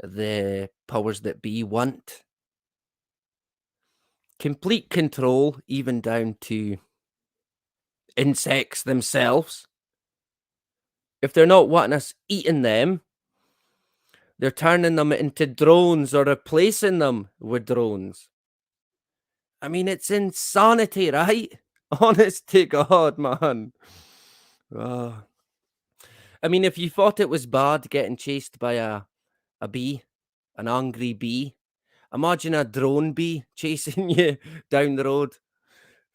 the powers that be want. Complete control, even down to insects themselves. If they're not wanting us eating them, they're turning them into drones or replacing them with drones. I mean, it's insanity, right? Honest to God, man. Ah. I mean, if you thought it was bad getting chased by a bee, an angry bee, imagine a drone bee chasing you down the road,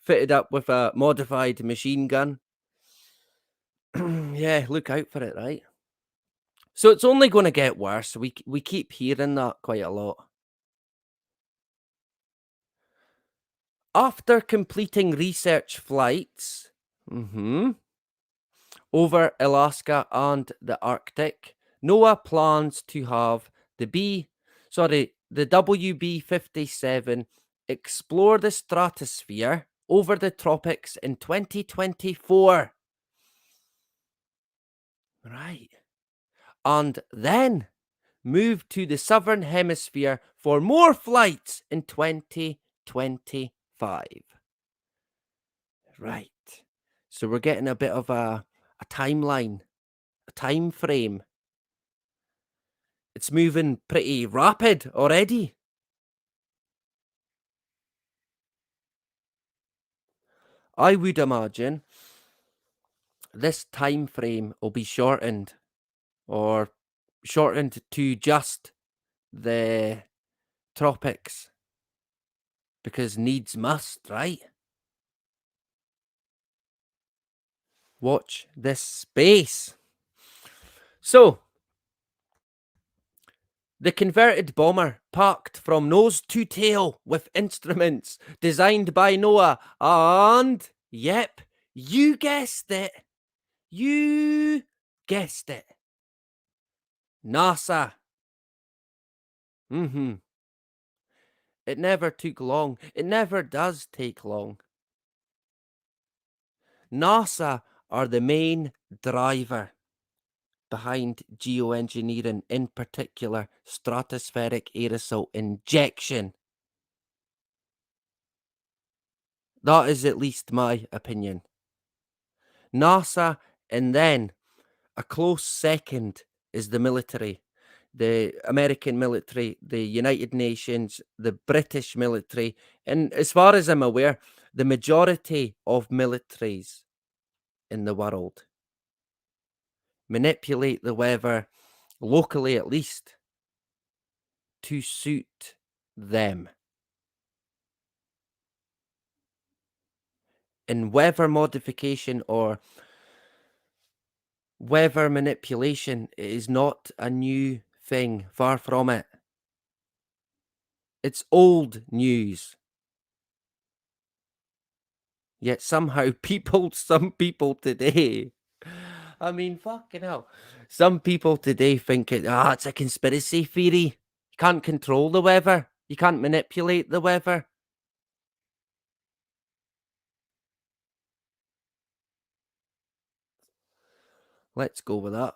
fitted up with a modified machine gun. Yeah, look out for it, right? So it's only going to get worse. We keep hearing that quite a lot. After completing research flights, over Alaska and the Arctic, NOAA plans to have the WB-57 explore the stratosphere over the tropics in 2024. Right. And then move to the southern hemisphere for more flights in 2025. Right. So we're getting a bit of a timeline, a time frame. It's moving pretty rapid already. I would imagine this time frame will be shortened or shortened to just the tropics because needs must, right? Watch this space. So, the converted bomber packed from nose to tail with instruments designed by NOAA and, yep, you guessed it. You guessed it. NASA. It never took long. It never does take long. NASA are the main driver behind geoengineering, in particular stratospheric aerosol injection. That is at least my opinion. NASA, and then a close second is the military. The American military, the United Nations, the British military, and as far as I'm aware, the majority of militaries in the world manipulate the weather, locally at least, to suit them. And weather modification or weather manipulation is not a new thing, far from it. It's old news. Yet somehow some people today I mean, fucking hell. Some people today think it's a conspiracy theory. You can't control the weather. You can't manipulate the weather. Let's go with that.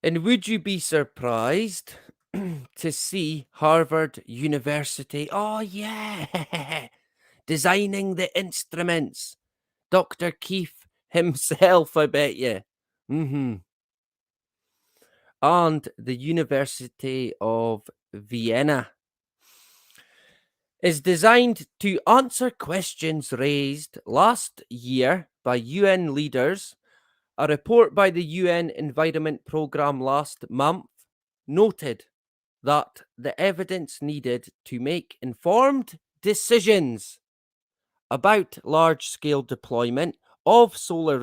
And would you be surprised to see Harvard University? Oh, yeah. Designing the instruments. Dr. Keith himself, I bet you. Mm-hmm. And the University of Vienna is designed to answer questions raised last year by UN leaders. A report by the UN Environment Programme last month noted that the evidence needed to make informed decisions about large-scale deployment of solar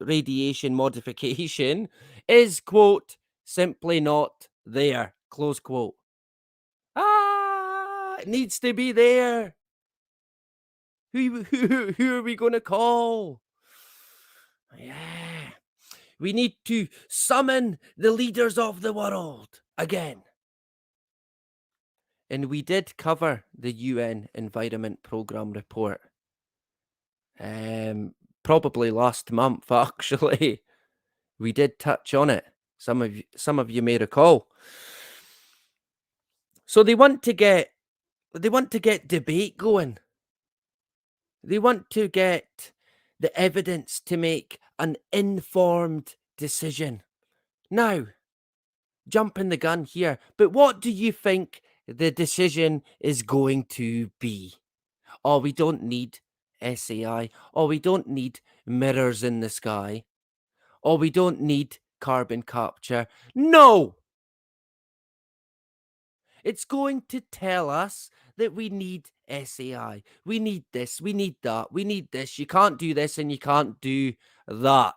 radiation modification is, quote, simply not there, close quote. It needs to be there. Who are we going to call? Yeah. We need to summon the leaders of the world again. And we did cover the UN Environment Programme report. Probably last month, actually. We did touch on it. Some of you may recall. So they want to get debate going. They want to get the evidence to make an informed decision. Now, jumping the gun here, but what do you think the decision is going to be? Oh, we don't need SAI. Oh, we don't need mirrors in the sky. Oh, we don't need carbon capture. No! It's going to tell us that we need SAI. We need this. We need that. We need this. You can't do this and you can't do that.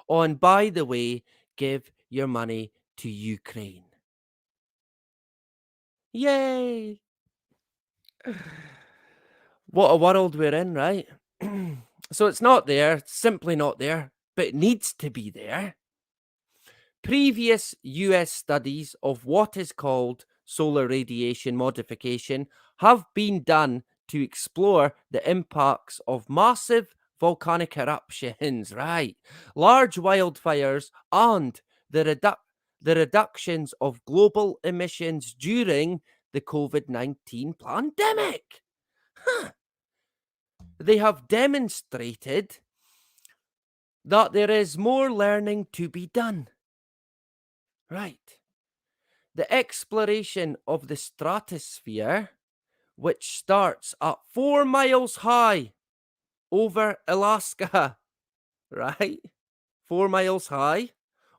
Oh, and by the way, give your money to Ukraine. Yay! What a world we're in, right? So it's not there, it's simply not there, but it needs to be there. Previous US studies of what is called solar radiation modification have been done to explore the impacts of massive volcanic eruptions, right? Large wildfires and the reductions of global emissions during the COVID-19 pandemic. They have demonstrated that there is more learning to be done. Right. The exploration of the stratosphere, which starts at 4 miles high over Alaska, right? 4 miles high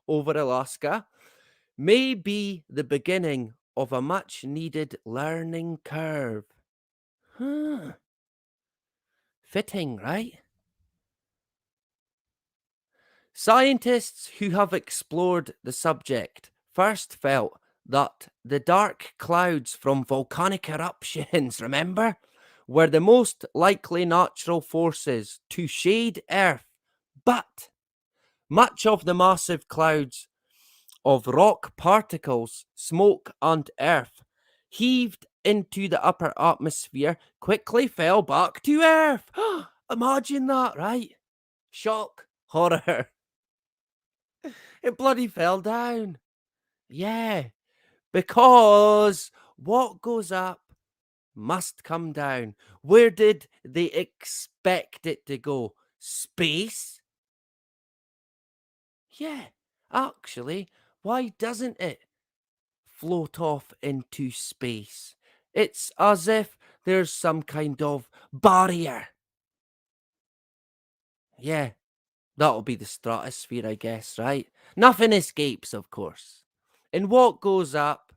over Alaska, may be the beginning of a much needed learning curve. Fitting, right? Scientists who have explored the subject first felt that the dark clouds from volcanic eruptions, remember, were the most likely natural forces to shade Earth. But much of the massive clouds of rock particles, smoke, and earth heaved into the upper atmosphere quickly fell back to Earth. Imagine that, right? Shock, horror. It bloody fell down. Yeah, because what goes up must come down. Where did they expect it to go? Space? Yeah, actually, why doesn't it float off into space? It's as if there's some kind of barrier. Yeah, that'll be the stratosphere, I guess, right? Nothing escapes, of course. And what goes up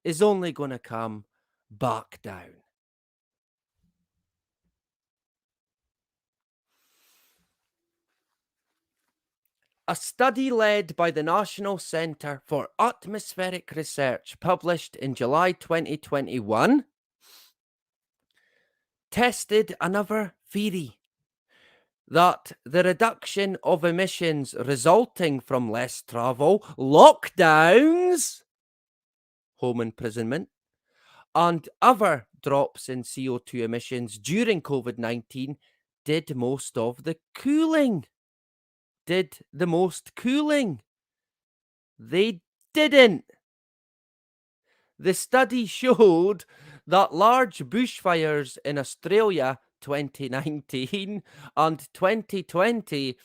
is only going to come back down. A study led by the National Centre for Atmospheric Research, published in July 2021, tested another theory. that the reduction of emissions resulting from less travel, lockdowns, home imprisonment, and other drops in CO2 emissions during COVID-19 did most of the cooling. Did the most cooling. They didn't. The study showed that large bushfires in Australia 2019 and 2020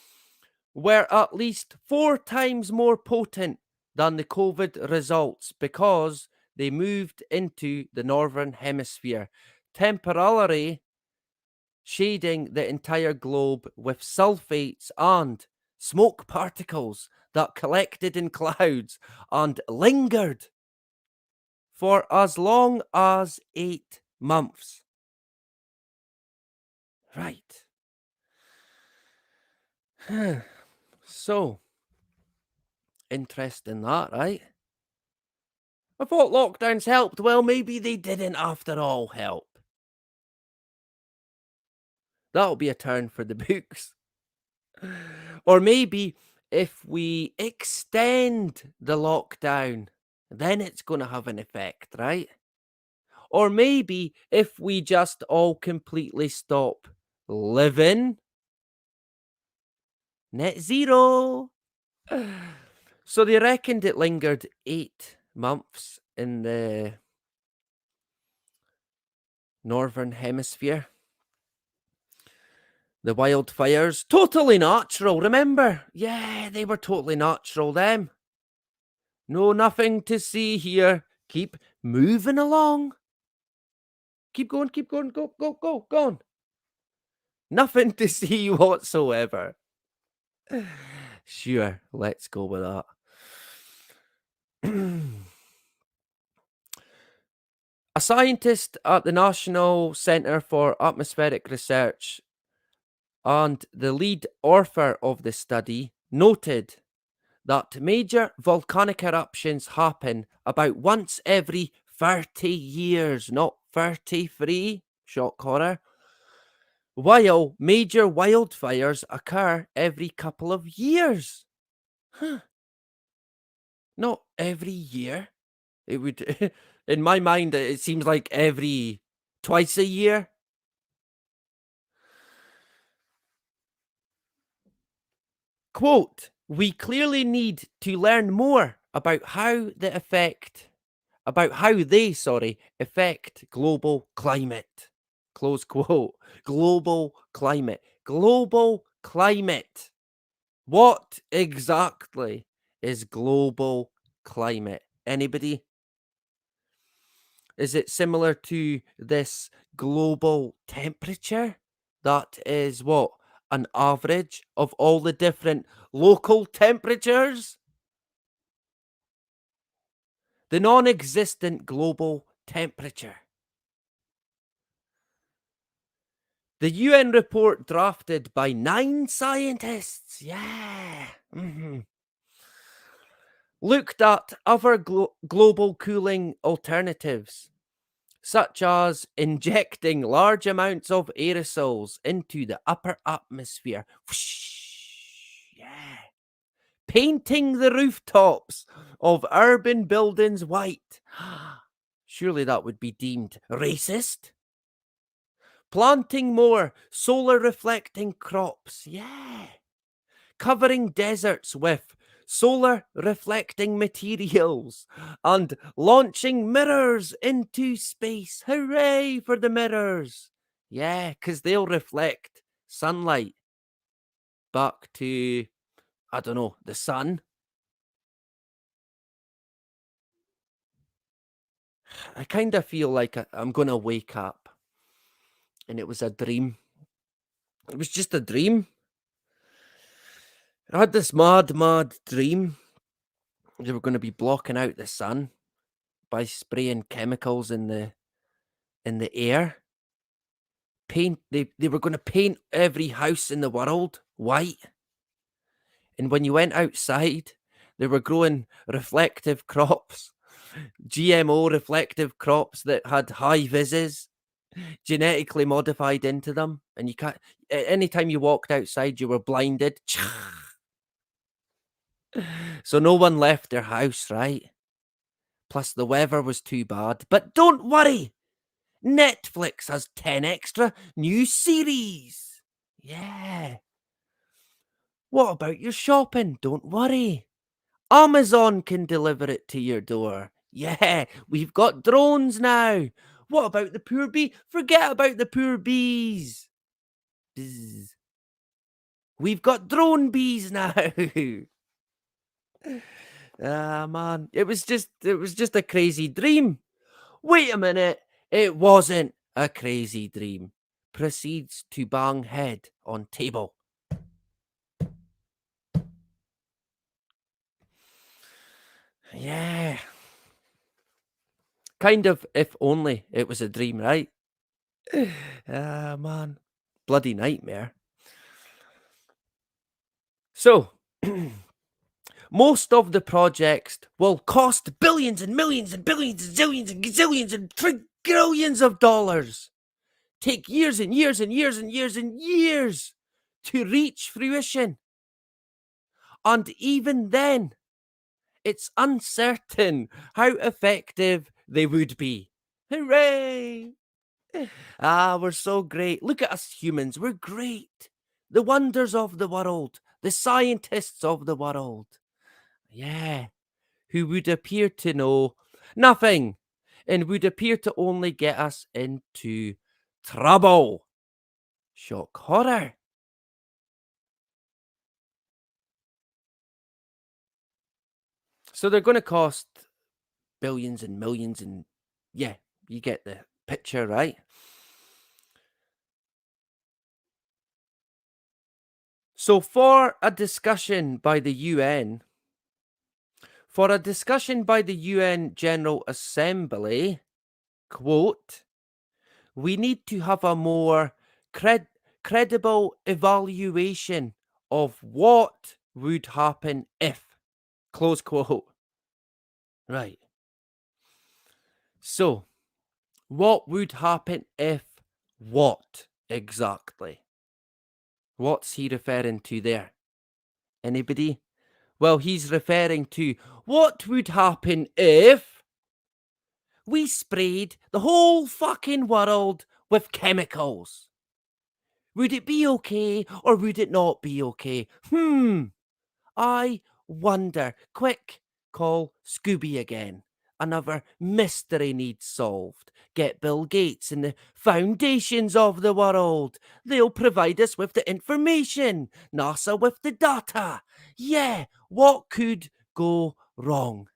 were at least 4 times more potent than the COVID results because they moved into the northern hemisphere, temporarily shading the entire globe with sulfates and smoke particles that collected in clouds and lingered for as long as 8 months. Right. So, interesting that, right? I thought lockdowns helped. Well, maybe they didn't after all help. That'll be a turn for the books. Or maybe if we extend the lockdown, then it's going to have an effect, right? Or maybe if we just all completely stop living, net zero. So they reckoned it lingered 8 months in the northern hemisphere. The wildfires, totally natural, remember? Yeah, they were totally natural, them. No, nothing to see here. Keep moving along. Keep going, go, go, go, go on. Nothing to see whatsoever. Sure, let's go with that. A scientist at the National Centre for Atmospheric Research and the lead author of the study noted that major volcanic eruptions happen about once every 30 years, not 33, shock horror, while major wildfires occur every couple of years. Huh. Not every year. It would, in my mind, it seems like every twice a year. Quote, we clearly need to learn more about how they affect global climate. Close quote. Global climate. Global climate. What exactly is global climate? Anybody? Is it similar to this global temperature? That is what? An average of all the different local temperatures? The non-existent global temperature. The UN report drafted by 9 scientists, looked at other global cooling alternatives, such as injecting large amounts of aerosols into the upper atmosphere. Yeah. Painting the rooftops of urban buildings white. Surely that would be deemed racist. Planting more solar reflecting crops. Yeah. Covering deserts with solar reflecting materials and launching mirrors into space. Hooray for the mirrors. Yeah, because they'll reflect sunlight back to, I don't know, the sun. I kind of feel like I'm going to wake up and it was a dream. It was just a dream. I had this mad dream. They were going to be blocking out the sun by spraying chemicals in the air. They were going to paint every house in the world white. And when you went outside, they were growing reflective crops, GMO reflective crops that had high vises. genetically modified into them, and you can't. Anytime you walked outside, you were blinded. So no one left their house, right? Plus, the weather was too bad. But don't worry, Netflix has 10 extra new series. Yeah. What about your shopping? Don't worry. Amazon can deliver it to your door. Yeah, we've got drones now. What about the poor bee? Forget about the poor bees. Bzz. We've got drone bees now. Ah, man, it was just a crazy dream. Wait a minute, it wasn't a crazy dream. Proceeds to bang head on table. Yeah, kind of. If only it was a dream, right? Ah, man, bloody nightmare. So, most of the projects will cost billions and millions and billions and zillions and gazillions and trillions of dollars. Take years and years and years and years and years to reach fruition. And even then, it's uncertain how effective they would be. Hooray! Ah, we're so great. Look at us humans. We're great. The wonders of the world, the scientists of the world. Yeah, who would appear to know nothing and would appear to only get us into trouble. Shock horror. So they're going to cost billions and millions, and yeah, you get the picture, right? So for a discussion by the UN General Assembly, quote, we need to have a more credible evaluation of what would happen if, close quote. Right. So, what would happen if what exactly? What's he referring to there? Anybody? Well, he's referring to what would happen if we sprayed the whole fucking world with chemicals. Would it be okay or would it not be okay? I wonder. Quick, call Scooby again. Another mystery needs solved. Get Bill Gates and the foundations of the world. They'll provide us with the information. NASA with the data. Yeah, what could go wrong?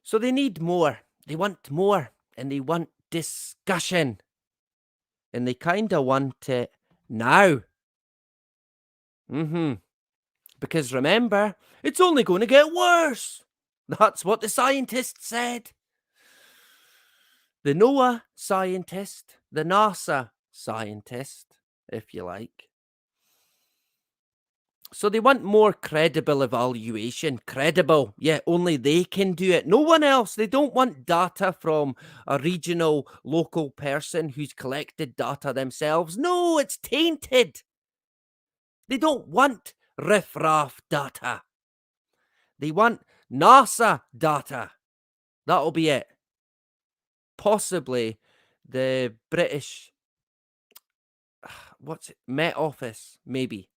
So they need more. They want more. And they want discussion. And they kinda want it now. Because remember, it's only going to get worse. That's what the scientists said. The NOAA scientist, the NASA scientist, if you like. So they want more credible evaluation. Credible. Yeah, only they can do it. No one else. They don't want data from a regional local person who's collected data themselves. No, it's tainted. They don't want riff-raff data. They want NASA data. That'll be it. Possibly the British, what's it? Met Office, maybe.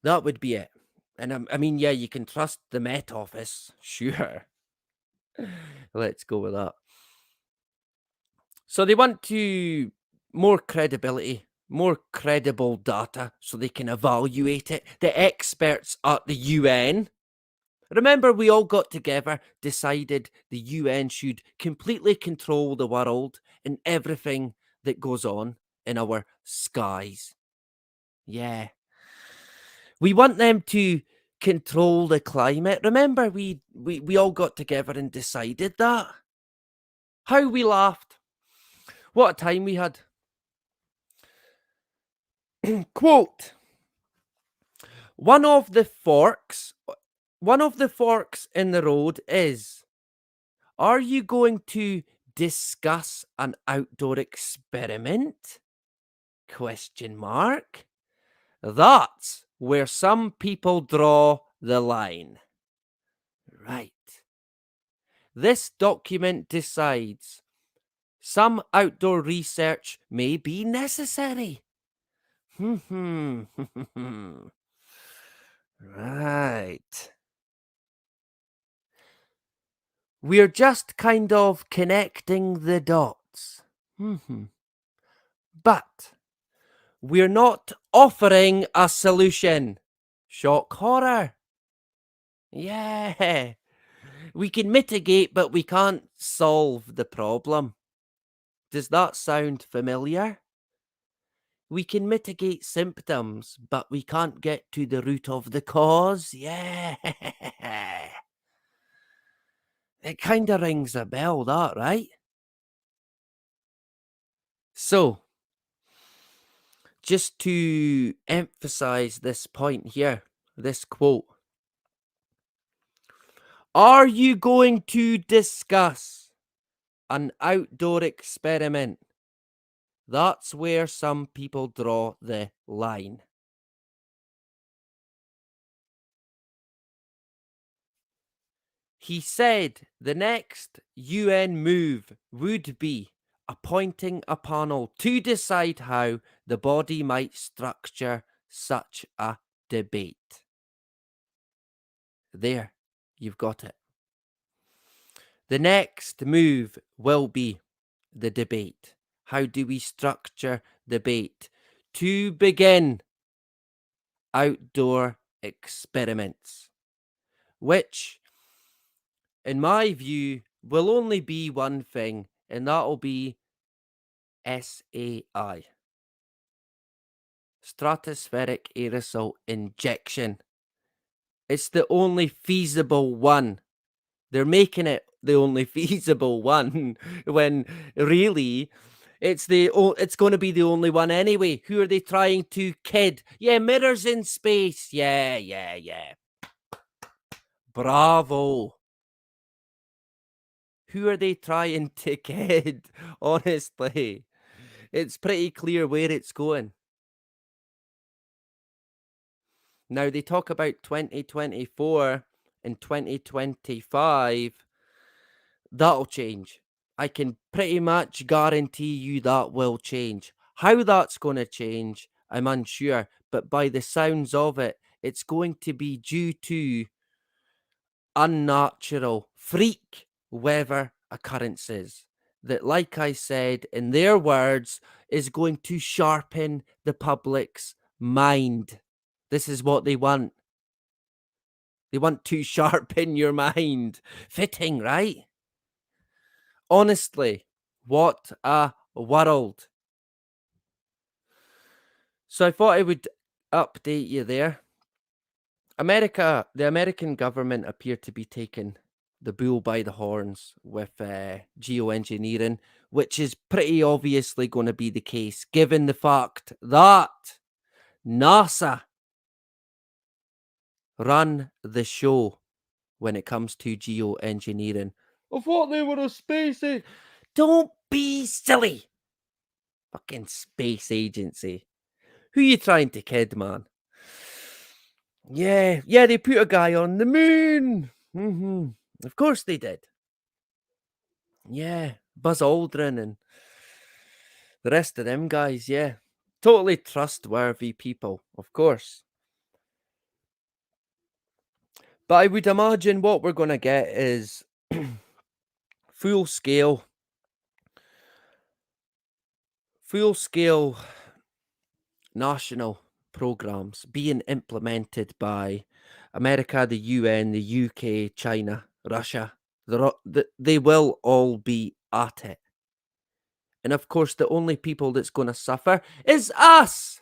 That would be it. And I mean, yeah, you can trust the Met Office, sure. Let's go with that. So they want to more credibility, more credible data so they can evaluate it. The experts at the UN. Remember, we all got together, decided the UN should completely control the world and everything that goes on in our skies. Yeah. We want them to control the climate. Remember, we all got together and decided that. How we laughed. What a time we had. Quote, one of the forks one of the forks in the road is, are you going to discuss an outdoor experiment? Question mark. That's where some people draw the line. Right. This document decides some outdoor research may be necessary. Right. We're just kind of connecting the dots. But we're not offering a solution. Shock horror. Yeah. We can mitigate, but we can't solve the problem. Does that sound familiar? We can mitigate symptoms, but we can't get to the root of the cause. Yeah. It kind of rings a bell, that, right? So, just to emphasize this point here, this quote, are you going to discuss an outdoor experiment? That's where some people draw the line. He said the next UN move would be appointing a panel to decide how the body might structure such a debate. There, you've got it. The next move will be the debate. How do we structure debate to begin outdoor experiments? Which, in my view, will only be one thing, and that'll be SAI, stratospheric aerosol injection. It's the only feasible one. They're making it the only feasible one when really it's going to be the only one anyway. Who are they trying to kid? Yeah, mirrors in space. Yeah. Bravo. Who are they trying to kid? Honestly, it's pretty clear where it's going. Now they talk about 2024 and 2025. That'll change. I can pretty much guarantee you that will change. How that's going to change, I'm unsure, but by the sounds of it, it's going to be due to unnatural freak weather occurrences that, like I said, in their words, is going to sharpen the public's mind. This is what they want. They want to sharpen your mind. Fitting, right? Honestly, what a world. So I thought I would update you there. The American government appear to be taking the bull by the horns with geoengineering, which is pretty obviously going to be the case, given the fact that NASA run the show when it comes to geoengineering. I thought they were a space agency. Don't be silly. Fucking space agency. Who you trying to kid, man? Yeah, they put a guy on the moon. Of course they did. Yeah, Buzz Aldrin and the rest of them guys, yeah. Totally trustworthy people, of course. But I would imagine what we're going to get is full scale national programs being implemented by America, the UN, the UK, China, Russia. They will all be at it. And of course, the only people that's going to suffer is us.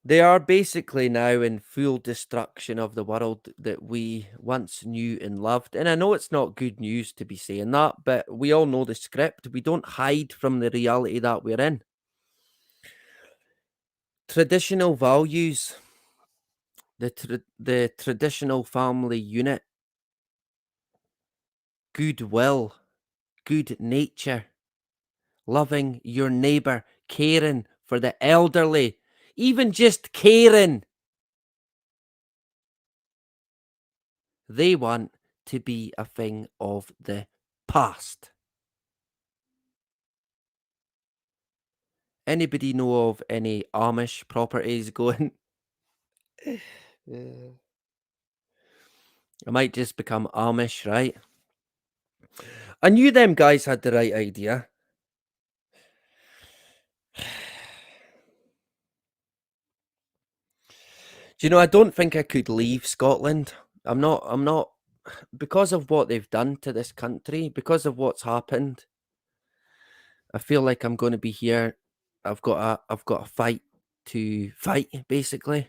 They are basically now in full destruction of the world that we once knew and loved. And I know it's not good news to be saying that, but we all know the script. We don't hide from the reality that we're in. Traditional values, the traditional family unit, goodwill, good nature, loving your neighbor, caring for the elderly, even just caring. They want to be a thing of the past. Anybody know of any Amish properties going? Yeah. I might just become Amish, right? I knew them guys had the right idea. Do you know, I don't think I could leave Scotland. I'm not because of what they've done to this country, because of what's happened. I feel like I'm going to be here. I've got a fight to fight, basically.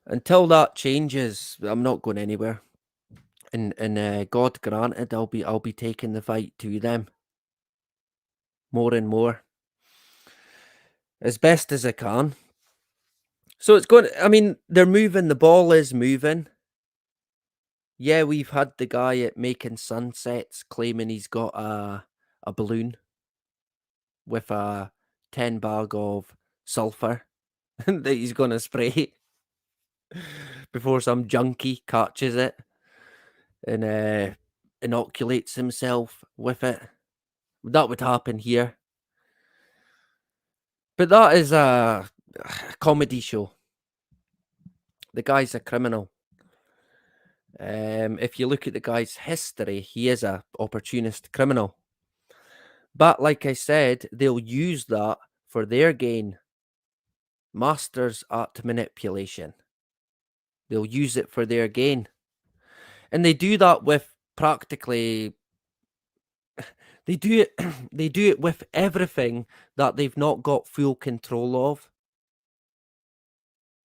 Until that changes, I'm not going anywhere. And God granted, I'll be taking the fight to them more and more as best as I can. So it's going. I mean, they're moving. The ball is moving. Yeah, we've had the guy at Making Sunsets claiming he's got a balloon with a 10 bag of sulfur that he's gonna spray before some junkie catches it and inoculates himself with it. That would happen here. But that is a comedy show. The guy's a criminal. If you look at the guy's history, he is a opportunist criminal. But like I said, they'll use that for their gain. Masters at manipulation. They'll use it for their gain. And they do that with practically they do it they do it with everything that they've not got full control of.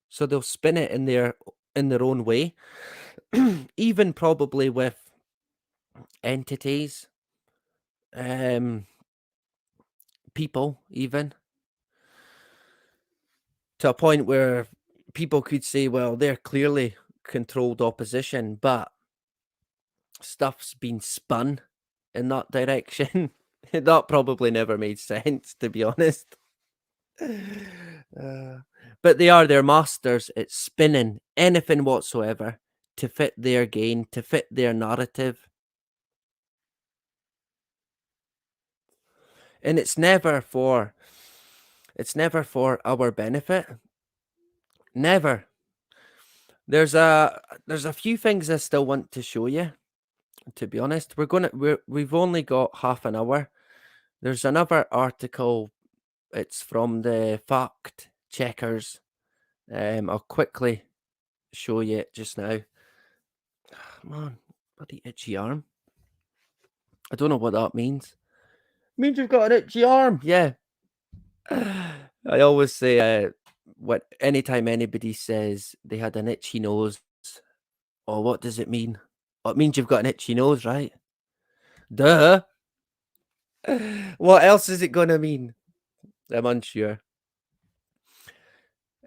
So they'll spin it in their own way. Even probably with entities, um, people, even to a point where people could say, well, they're clearly controlled opposition, but stuff's been spun in that direction. That probably never made sense, to be honest. But they are their masters at spinning anything whatsoever to fit their gain, to fit their narrative. And it's never for our benefit. Never. There's a few things I still want to show you, to be honest. We've only got half an hour. There's another article. It's from the fact checkers. I'll quickly show you it just now. Come on, bloody itchy arm. I don't know what that means. It means you've got an itchy arm. Yeah. I always say anytime anybody says they had an itchy nose, oh, what does it mean? Oh, it means you've got an itchy nose, right? Duh. What else is it gonna mean? I'm unsure.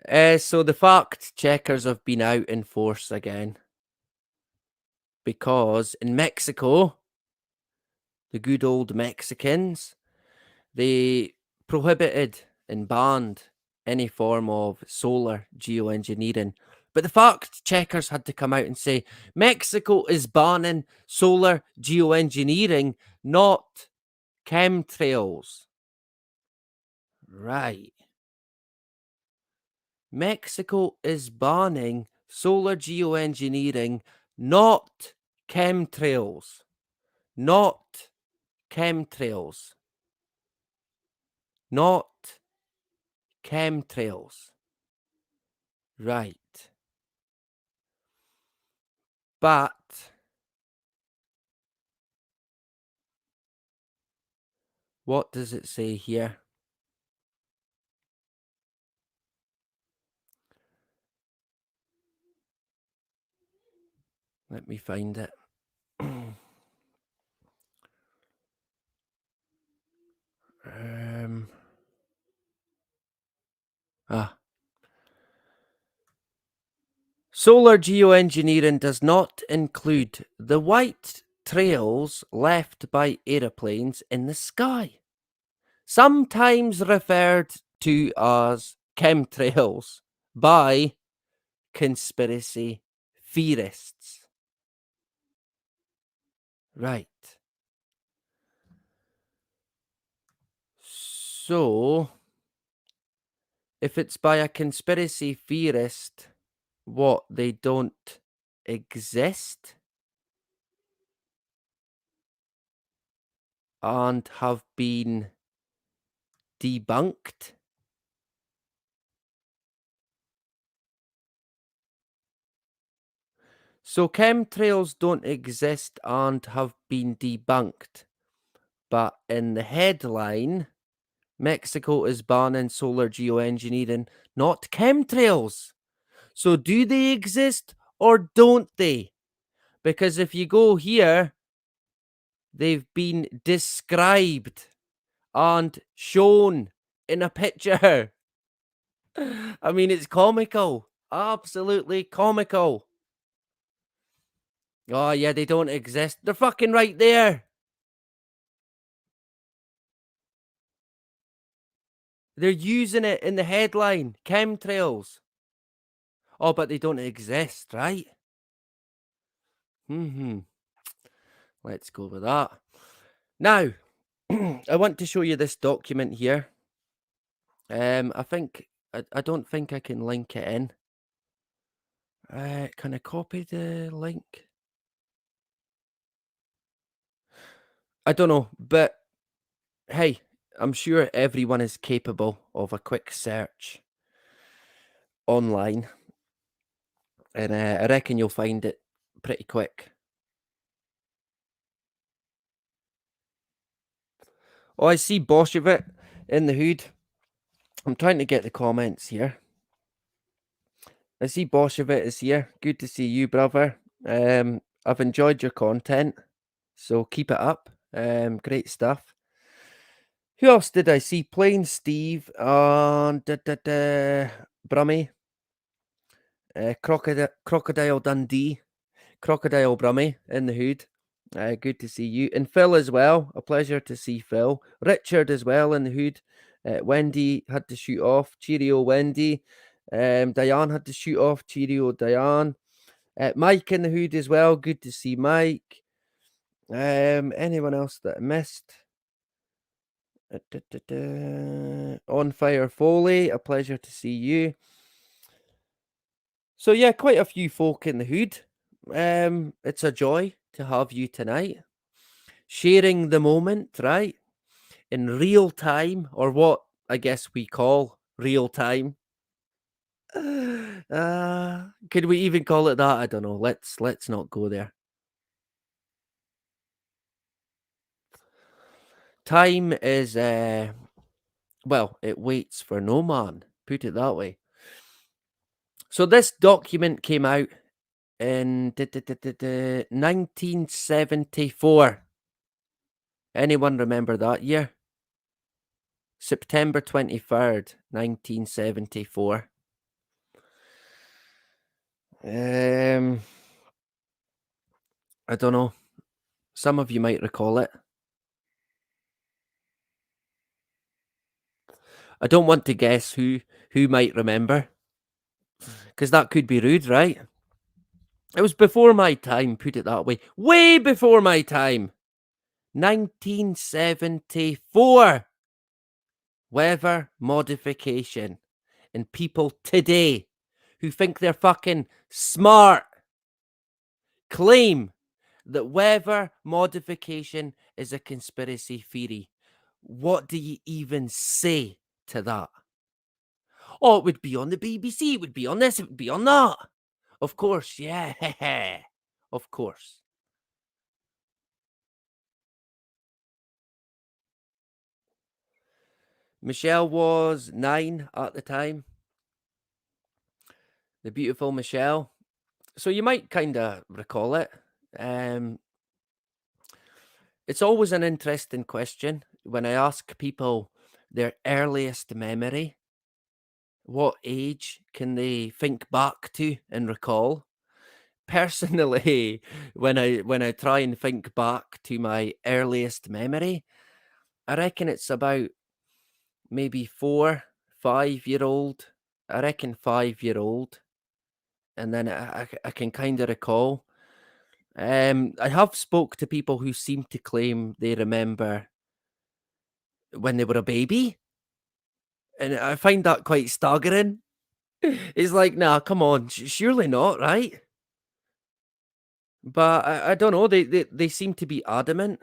So the fact checkers have been out in force again because in Mexico, the good old Mexicans, they prohibited and banned any form of solar geoengineering. But the fact checkers had to come out and say Mexico is banning solar geoengineering, not chemtrails. Right. Mexico is banning solar geoengineering, not chemtrails. Not chemtrails. Not chemtrails. Right. But What does it say here? Let me find it. um, ah. Solar geoengineering does not include the white trails left by aeroplanes in the sky, sometimes referred to as chemtrails by conspiracy theorists. Right. So, if it's by a conspiracy theorist, what, they don't exist and have been debunked? So chemtrails don't exist and have been debunked. But in the headline, Mexico is banning solar geoengineering, not chemtrails. So do they exist or don't they? Because if you go here, they've been described and shown in a picture. I mean, it's comical. Absolutely comical. Oh, yeah, they don't exist. They're fucking right there. They're using it in the headline. Chemtrails. Oh, but they don't exist, right? Let's go with that. Now, I want to show you this document here. I don't think I can link it in. Can I copy the link? I don't know, but hey, I'm sure everyone is capable of a quick search online, and I reckon you'll find it pretty quick. Oh, I see Bolshevik in the hood. I'm trying to get the comments here. I see Bolshevik is here. Good to see you, brother. I've enjoyed your content, so keep it up. Great stuff. Who else did I see? Plain Steve and Brummy, Crocodile Dundee, Crocodile Brummy in the hood. Good to see you. And Phil as well. A pleasure to see Phil. Richard as well in the hood. Wendy had to shoot off. Cheerio, Wendy. Diane had to shoot off. Cheerio, Diane. Mike in the hood as well. Good to see Mike. Anyone else that I missed? On Fire Foley, a pleasure to see you. So yeah, quite a few folk in the hood. It's a joy to have you tonight, sharing the moment, right, in real time, or what I guess we call real time. Could we even call it that? I don't know. Let's not go there. Time is well, it waits for no man. Put it that way. So this document came out in 1974. Anyone remember that year? September 23rd, 1974. I don't know. Some of you might recall it. I don't want to guess who might remember, because that could be rude, right? It was before my time, put it that way. Way before my time. 1974. Weather modification. And people today who think they're fucking smart claim that weather modification is a conspiracy theory. What do you even say to that? Oh, it would be on the BBC, it would be on this, it would be on that. Of course, yeah. Of course. Michelle was 9 at the time, the beautiful Michelle. So you might kinda recall it. Um, it's always an interesting question when I ask people their earliest memory. What age can they think back to and recall? Personally, when I try and think back to my earliest memory, I reckon it's about maybe 4, 5-year old. I reckon 5-year old, and then I can kinda recall. I have spoke to people who seem to claim they remember when they were a baby, and I find that quite staggering. It's like, "Nah, come on, surely not, right?" But I don't know, they seem to be adamant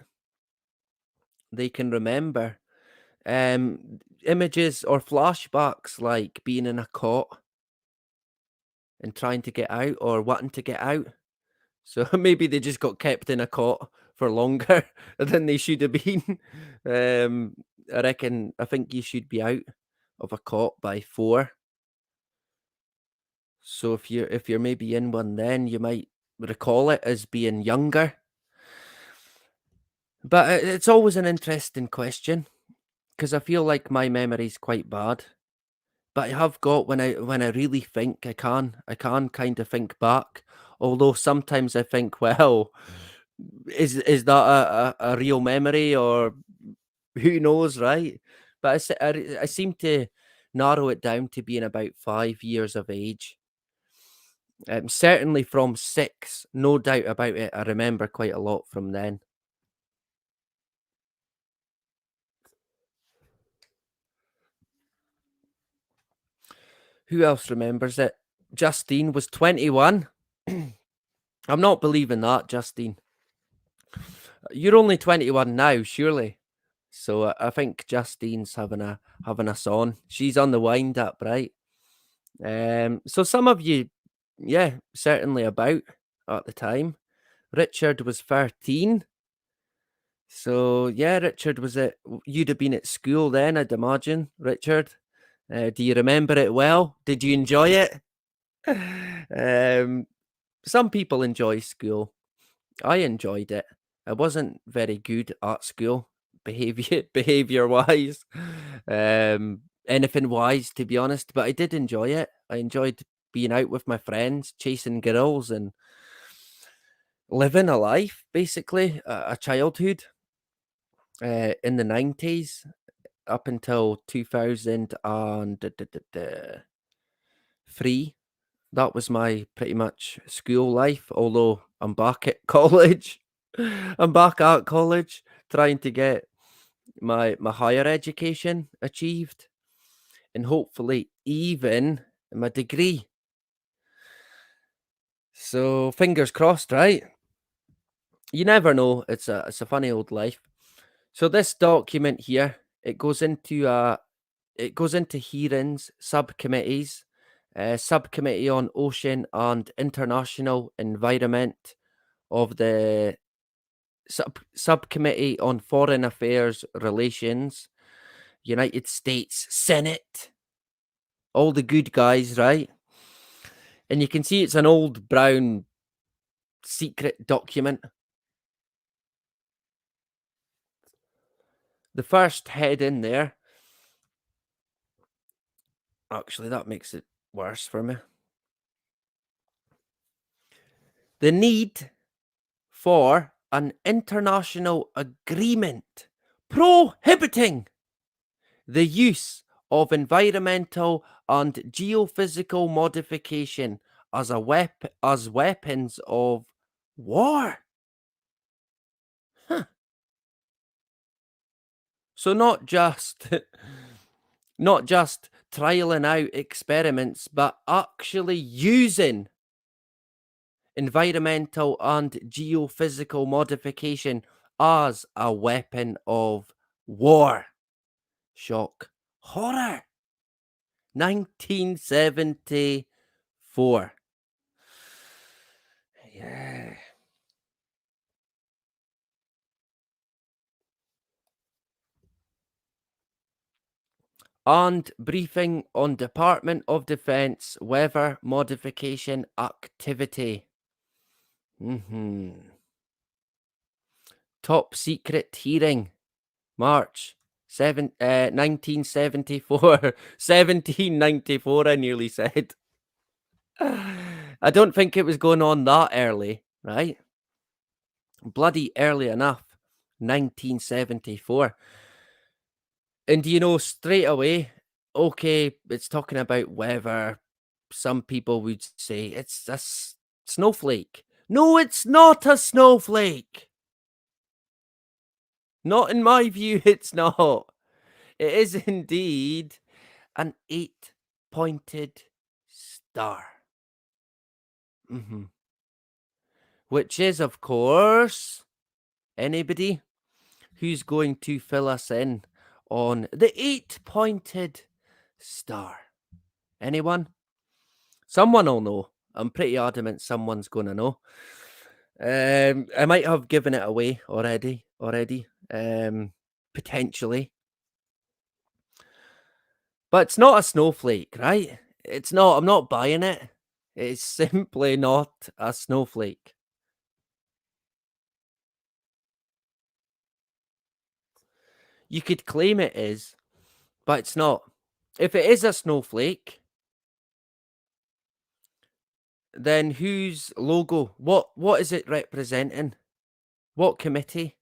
they can remember, images or flashbacks like being in a cot and trying to get out or wanting to get out. So maybe they just got kept in a cot for longer than they should have been. Um, I think you should be out of a cot by 4. So if you're maybe in one then, you might recall it as being younger. But it's always an interesting question because I feel like my memory's quite bad. But I have got when I really think I can kind of think back. Although sometimes I think, well, is that a real memory or who knows, right? But I seem to narrow it down to being about 5 years of age. Certainly from 6, no doubt about it. I remember quite a lot from then. Who else remembers it? Justine was 21. I'm not believing that, Justine. You're only 21 now, surely. So I think Justine's having a son. She's on the wind up, right? So some of you, yeah, certainly about at the time. Richard was 13. So yeah, Richard was you'd have been at school then, I'd imagine, Richard. Do you remember it well? Did you enjoy it? um, some people enjoy school. I enjoyed it. I wasn't very good at school, behavior wise, anything wise, to be honest. But I did enjoy it. I enjoyed being out with my friends, chasing girls, and living a life, basically a childhood in the 90s up until 2003. That was my pretty much school life, although I'm back at college. I'm back at college trying to get my higher education achieved and hopefully even my degree. So fingers crossed, right? You never know. It's a funny old life. So this document here, it goes into hearings, subcommittees, subcommittee on ocean and international environment of the subcommittee on foreign affairs relations, United States Senate, all the good guys, right? And you can see it's an old brown secret document. The first head in there, actually, that makes it worse for me. The need for an international agreement prohibiting the use of environmental and geophysical modification as weapons of war. Huh. So not just trialing out experiments, but actually using environmental and geophysical modification as a weapon of war. Shock. Horror. 1974. Yeah. and briefing on Department of Defense weather modification activity. Top secret hearing, March 1974. 1794, I nearly said. I don't think it was going on that early, right? Bloody early enough. 1974. And straight away, okay, it's talking about weather. Some people would say it's a snowflake. No, it's not a snowflake. Not in my view, it's not. It is indeed an 8-pointed star. Which is, of course, anybody who's going to fill us in on the 8-pointed star. Anyone? Someone will know. I'm pretty adamant someone's going to know. I might have given it away already. Potentially. But it's not a snowflake, right? It's not. I'm not buying it. It's simply not a snowflake. You could claim it is, but it's not. If it is a snowflake, then whose logo? What is it representing? What committee?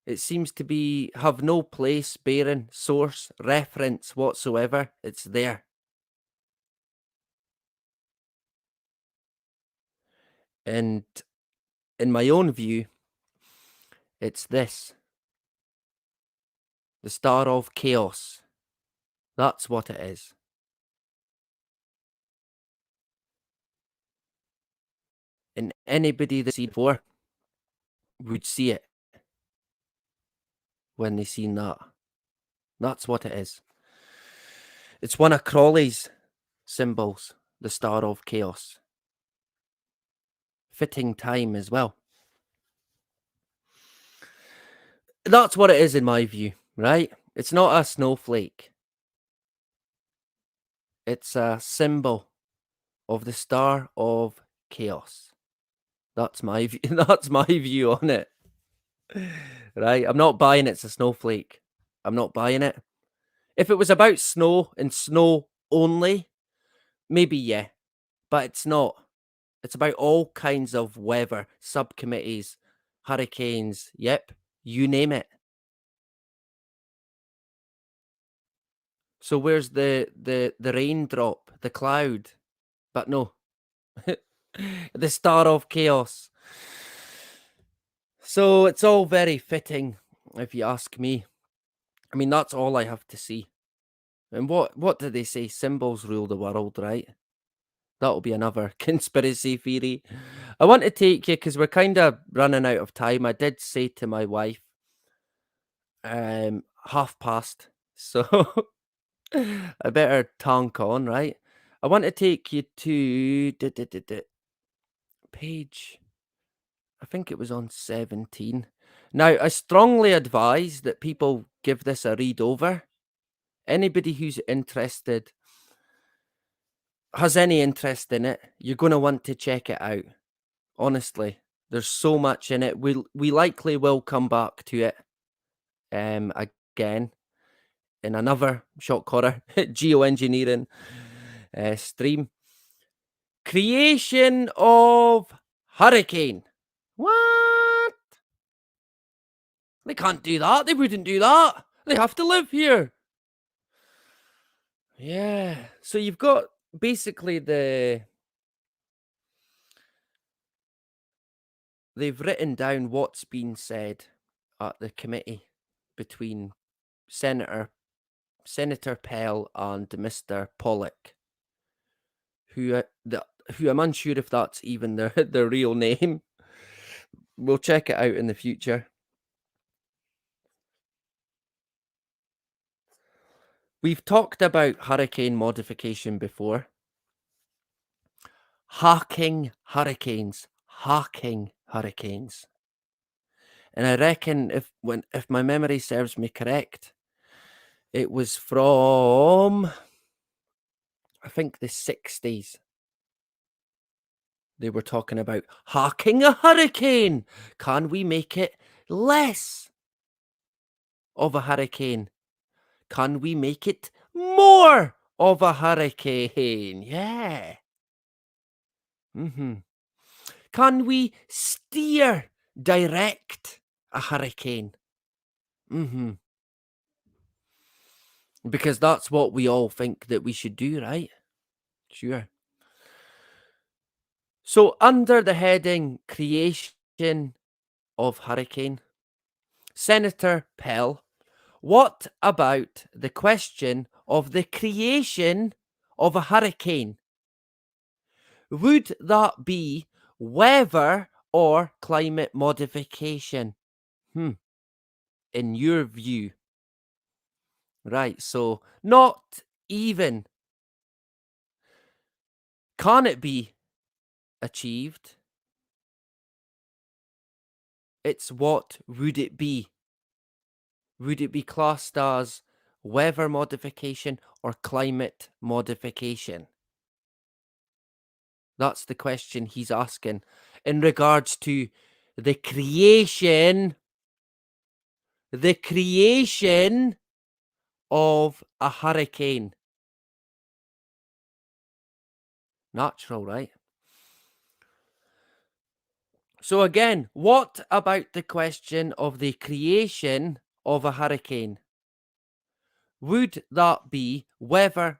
It seems to have no place, bearing, source, reference whatsoever. It's there. And in my own view, it's this. The Star of Chaos. That's what it is. And anybody that's seen it before would see it when they seen that. That's what it is. It's one of Crawley's symbols, the Star of Chaos. Fitting time as well. That's what it is in my view, right? It's not a snowflake. It's a symbol of the Star of Chaos. That's my view. That's my view on it. Right? I'm not buying it's a snowflake. I'm not buying it. If it was about snow and snow only, maybe yeah. But it's not. It's about all kinds of weather, subcommittees, hurricanes, yep, you name it. So where's the raindrop, the cloud? But no. The Star of Chaos. So it's all very fitting, if you ask me. I mean, that's all I have to see. And what do they say? Symbols rule the world, right? That'll be another conspiracy theory. I want to take you because we're kind of running out of time. I did say to my wife, past, so I better tank on, right? I want to take you to page, I think it was on 17. Now, I strongly advise that people give this a read over. Anybody who's interested, has any interest in it, you're going to want to check it out. Honestly, there's so much in it. We likely will come back to it again in another shock horror geoengineering stream. Creation of hurricane. What? They can't do that. They wouldn't do that. They have to live here. Yeah. So you've got basically they've written down what's been said at the committee between Senator Pell and Mr. Pollock, who I'm unsure if that's even their real name. We'll check it out in the future. We've talked about hurricane modification before. Hacking hurricanes. And I reckon if my memory serves me correct, It was from, I think, the 60s. They were talking about hacking a hurricane. Can we make it less of a hurricane? Can we make it more of a hurricane? Yeah. Can we steer, direct a hurricane? Because that's what we all think that we should do, right? Sure. So, under the heading Creation of Hurricane, Senator Pell, what about the question of the creation of a hurricane? Would that be weather or climate modification? In your view. Right, so not even. Can it be achieved? It's what would it be? Would it be classed as weather modification or climate modification? That's the question he's asking in regards to the creation of a hurricane. Natural, right? So again, what about the question of the creation of a hurricane? Would that be weather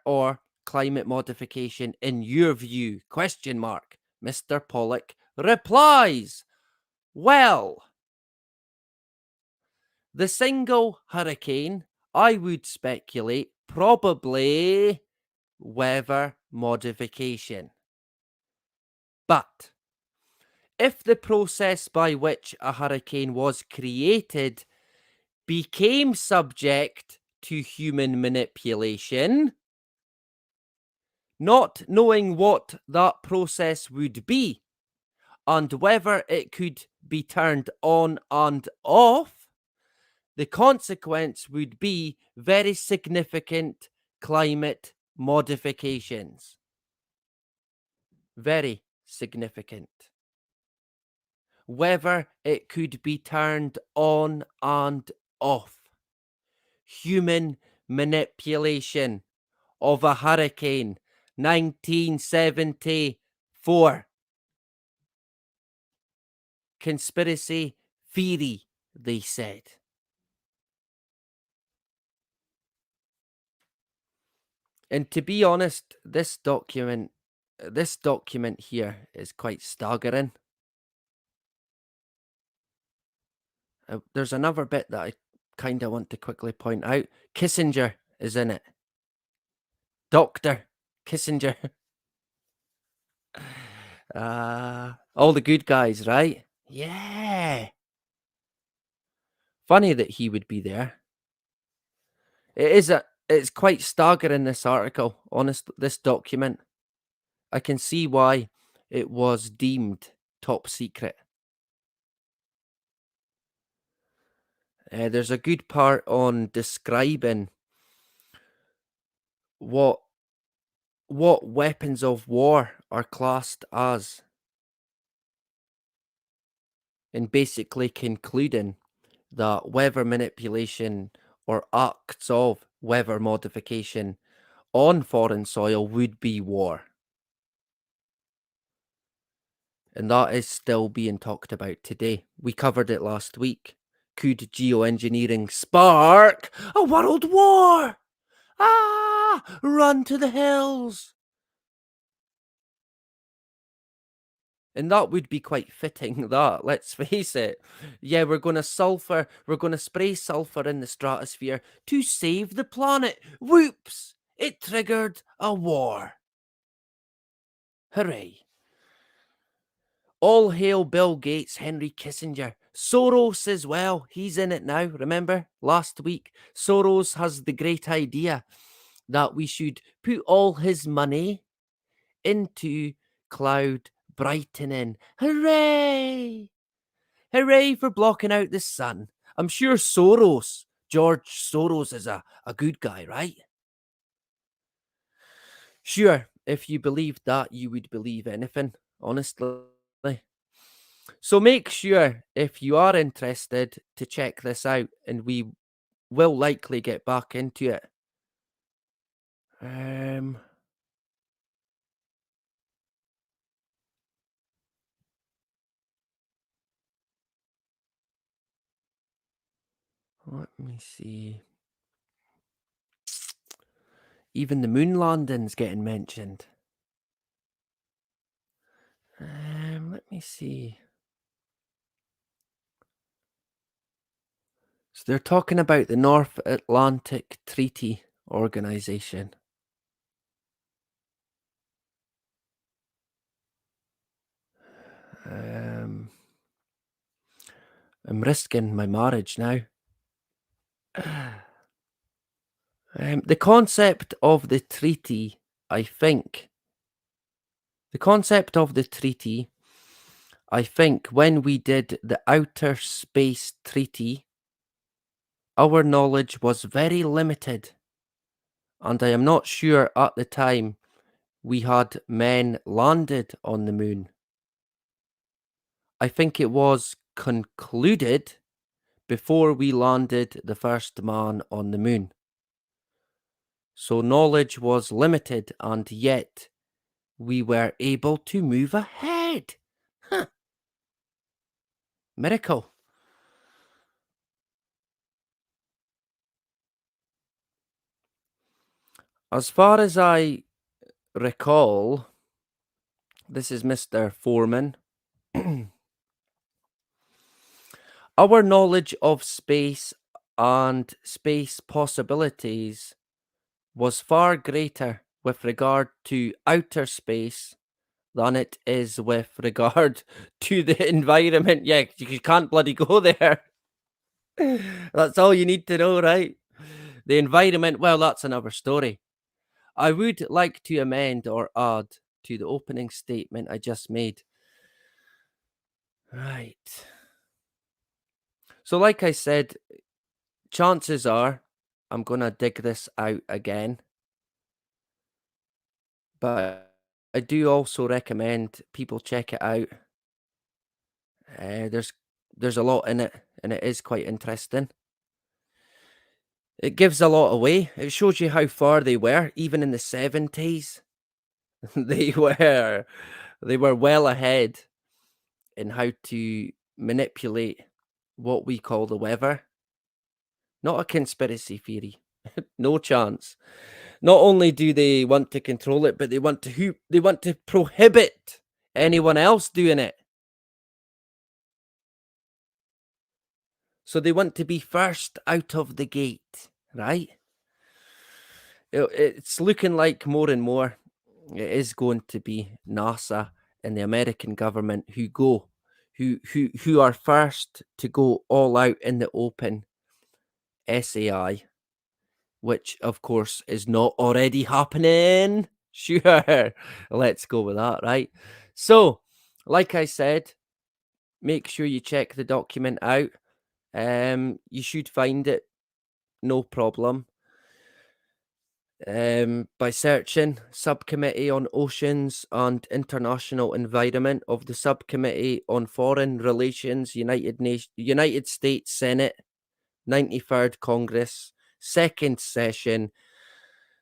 or climate modification in your view? Question mark. Mr. Pollock replies, well, the single hurricane, I would speculate, probably weather modification. But if the process by which a hurricane was created became subject to human manipulation, not knowing what that process would be and whether it could be turned on and off, the consequence would be very significant climate modifications. Very significant. Whether it could be turned on and off. Human manipulation of a hurricane, 1974. Conspiracy theory, they said. And to be honest, this document here is quite staggering. There's another bit that I kind of want to quickly point out. Kissinger is in it. Dr. Kissinger. All the good guys, right? Yeah. Funny that he would be there. It's quite staggering, this article, this document. I can see why it was deemed top secret. There's a good part on describing what weapons of war are classed as, and basically concluding that weather manipulation or acts of weather modification on foreign soil would be war. And that is still being talked about today. We covered it last week. Could geoengineering spark a world war? Run to the hills! And that would be quite fitting, that, let's face it. Yeah, we're going to spray sulfur in the stratosphere to save the planet. Whoops! It triggered a war. Hooray. All hail Bill Gates, Henry Kissinger. Soros as well. He's in it now. Remember last week? Soros has the great idea that we should put all his money into cloud brightening. Hooray! Hooray for blocking out the sun. I'm sure Soros George Soros is a good guy, right? Sure, if you believed that, you would believe anything, honestly. So make sure, if you are interested, to check this out, and we will likely get back into it. Um, let me see. Even the moon landing's getting mentioned. Let me see. So they're talking about the North Atlantic Treaty Organization. Um, I'm risking my marriage now. The concept of the treaty, I think, the concept of the treaty, I think, when we did the Outer Space Treaty, our knowledge was very limited, and I am not sure at the time we had men landed on the moon. I think it was concluded before we landed the first man on the moon. So knowledge was limited, and yet we were able to move ahead. Huh. Miracle. As far as I recall, this is Mr. Foreman. Our knowledge of space and space possibilities was far greater with regard to outer space than it is with regard to the environment. Yeah, you can't bloody go there. That's all you need to know, right? The environment, well, that's another story. I would like to amend or add to the opening statement I just made. Right. So, like I said, chances are I'm going to dig this out again. But I do also recommend people check it out. Uh, there's there's a lot in it, and it is quite interesting. It gives a lot away. It shows you how far they were, even in the 70s. they were they were well ahead in how to manipulate what we call the weather. Not a conspiracy theory. No chance. Not only do they want to control it, but they want to prohibit anyone else doing it. So they want to be first out of the gate, right? It's looking like more and more it is going to be NASA and the American government who are first to go all out in the open SAI, which of course is not already happening. Sure, let's go with that, right? So, like I said, make sure you check the document out. You should find it, no problem. By searching Subcommittee on Oceans and International Environment of the Subcommittee on Foreign Relations, United States Senate, 93rd Congress, second session,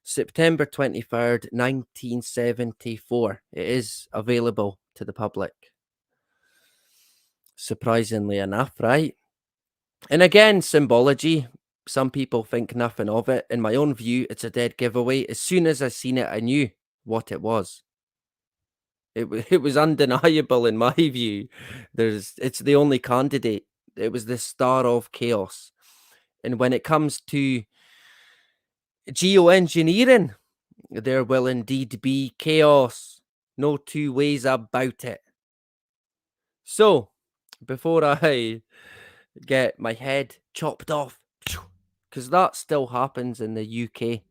September 23rd, 1974. It is available to the public. Surprisingly enough, right? And again, symbology. Some people think nothing of it. In my own view, it's a dead giveaway. As soon as I seen it, I knew what it was. It was undeniable in my view. It's the only candidate. It was the star of chaos. And when it comes to geoengineering, there will indeed be chaos. No two ways about it. So, before I get my head chopped off, because that still happens in the UK.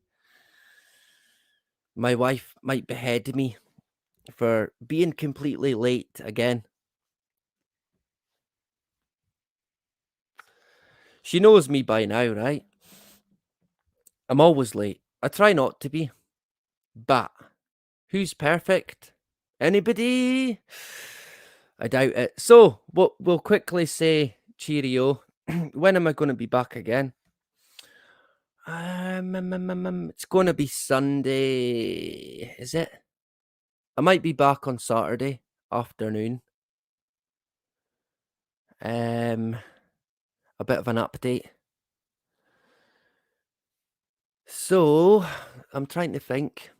My wife might behead me for being completely late again. She knows me by now, right? I'm always late. I try not to be, but who's perfect? Anybody? I doubt it. So we'll quickly say cheerio. When am I going to be back again? It's going to be Sunday. Is it? I might be back on Saturday afternoon. Um, a bit of an update. So I'm trying to think.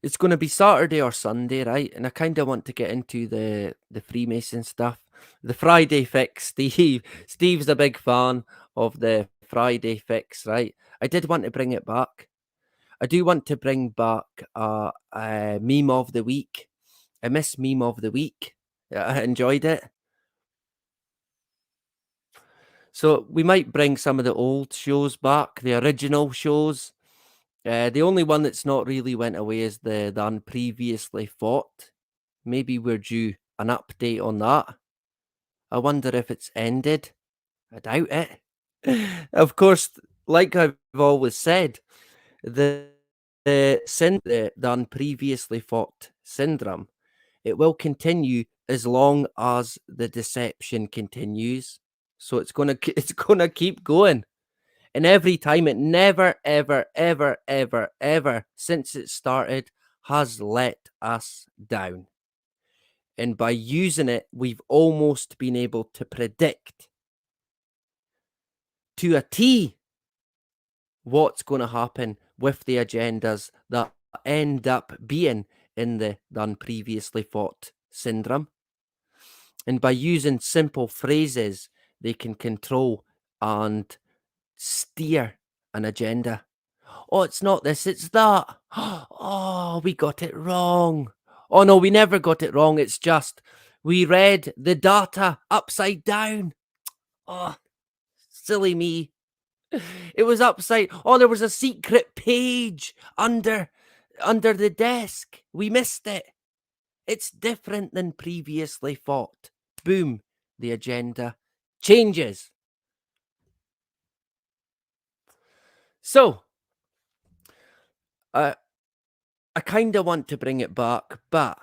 It's going to be Saturday or Sunday, right? And I kind of want to get into the Freemason stuff. The Friday fix, Steve. Steve's a big fan of the Friday fix, right? I did want to bring it back. I do want to bring back a meme of the week. I miss meme of the week. I enjoyed it. So we might bring some of the old shows back, the original shows. The only one that's not really went away is the Previously Fought. Maybe we're due an update on that. I wonder if it's ended. I doubt it. Of course, like I've always said, the the Previously Fought syndrome, it will continue as long as the deception continues. So it's gonna it's gonna keep going. And every time it never, ever, ever, ever, ever since it started has let us down. And by using it, we've almost been able to predict to a T what's going to happen with the agendas that end up being in the Previously Fought syndrome. And by using simple phrases, they can control and steer an agenda. Oh, it's not this, it's that. Oh, we got it wrong. Oh, no, we never got it wrong. It's just we read the data upside down. Oh, silly me. It was upside. Oh, there was a secret page under the desk. We missed it. It's different than previously thought. Boom, the agenda changes. So, I kind of want to bring it back, but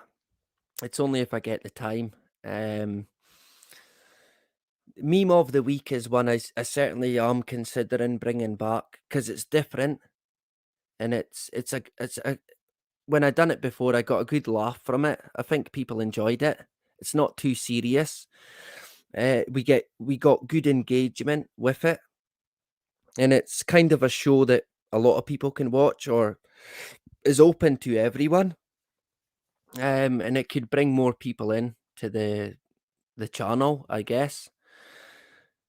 it's only if I get the time. Meme of the week is one I certainly am considering bringing back because it's different and it's a when I done it before, I got a good laugh from it. I think people enjoyed it. It's not too serious. We got good engagement with it, and it's kind of a show that a lot of people can watch or is open to everyone. And it could bring more people in to the channel, I guess.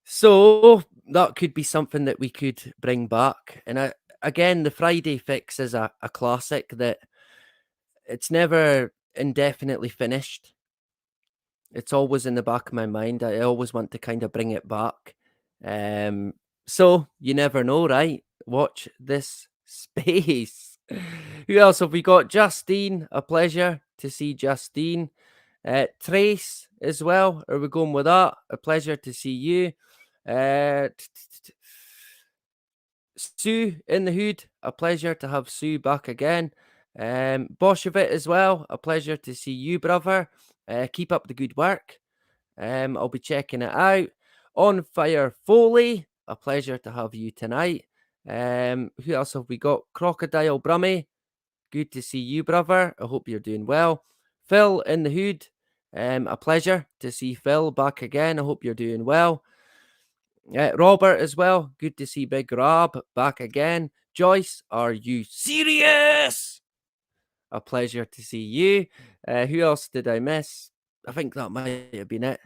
So that could be something that we could bring back. And again, the Friday fix is a classic that it's never indefinitely finished. It's always in the back of my mind. I always want to kind of bring it back. So you never know, right? Watch this space. Who else have we got? Justine, a pleasure to see Justine. Trace as well. Are we going with that? A pleasure to see you. Sue in the hood, a pleasure to have Sue back again. Boshevit as well, a pleasure to see you, brother. Keep up the good work. I'll be checking it out. On Fire Foley, a pleasure to have you tonight. Who else have we got? Crocodile Brummy, good to see you, brother. I hope you're doing well. Phil in the hood, a pleasure to see Phil back again. I hope you're doing well. Robert as well. Good to see Big Rob back again. Joyce, are you serious? A pleasure to see you. Who else did I miss? I think that might have been it.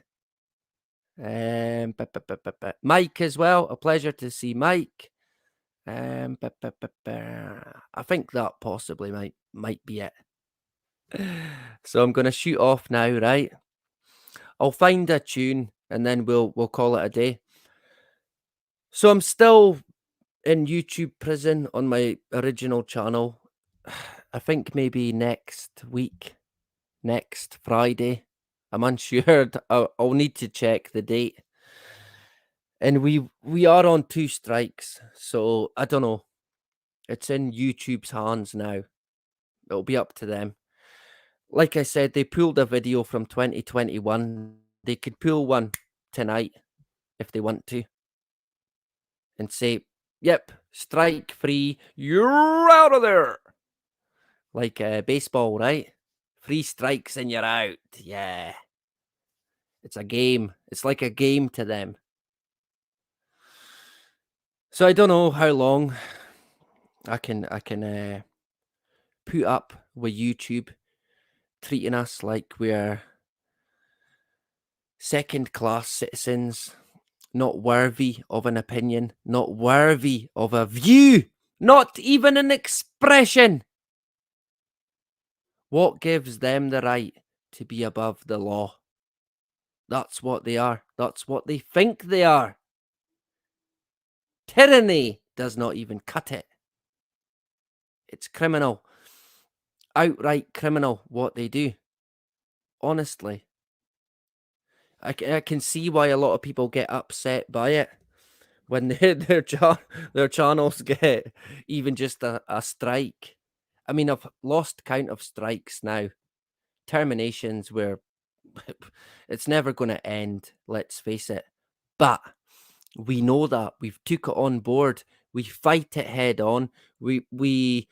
Mike as well. A pleasure to see Mike. I think that possibly might be it. So I'm gonna shoot off now, right? I'll find a tune and then we'll call it a day. So I'm still in YouTube prison on my original channel. I think maybe next week, next Friday. I'm unsure. I'll need to check the date. And we are on 2 strikes, so I don't know. It's in YouTube's hands now. It'll be up to them. Like I said, they pulled a video from 2021. They could pull one tonight if they want to and say, "Yep, strike free. You're out of there." Like baseball, right? 3 strikes and you're out. Yeah. It's a game. It's like a game to them. So I don't know how long I can put up with YouTube treating us like we're second class citizens, not worthy of an opinion, not worthy of a view, not even an expression. What gives them the right to be above the law? That's what they are. That's what they think they are. Tyranny does not even cut it. It's criminal. Outright criminal what they do. Honestly. I can see why a lot of people get upset by it when their channels get even just a strike. I mean, I've lost count of strikes now. Terminations where it's never going to end, let's face it. But we know that. We've took it on board. We fight it head on. We've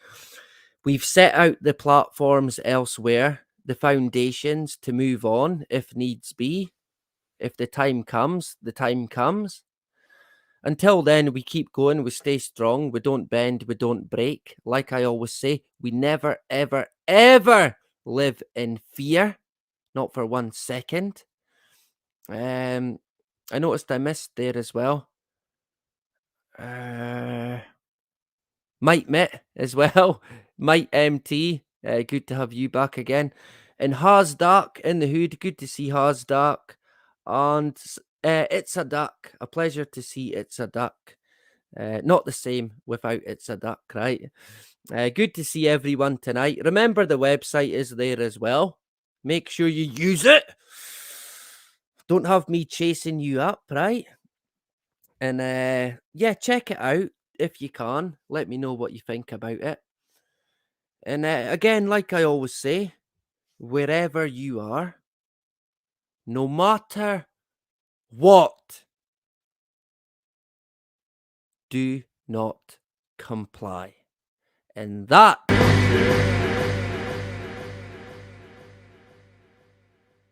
set out the platforms elsewhere, the foundations to move on if needs be. If the time comes, the time comes. Until then, we keep going, we stay strong, we don't bend, we don't break. Like I always say, we never, ever, ever live in fear. Not for 1 second. I noticed I missed there as well. Mike Mitt as well. Mike MT. Good to have you back again. And Dark in the hood. Good to see Dark. And It's a Duck. A pleasure to see It's a Duck. Not the same without It's a Duck, right? Good to see everyone tonight. Remember, the website is there as well. Make sure you use it. Don't have me chasing you up, right? And yeah, check it out if you can. Let me know what you think about it. And again, like I always say, wherever you are, no matter what, do not comply. And that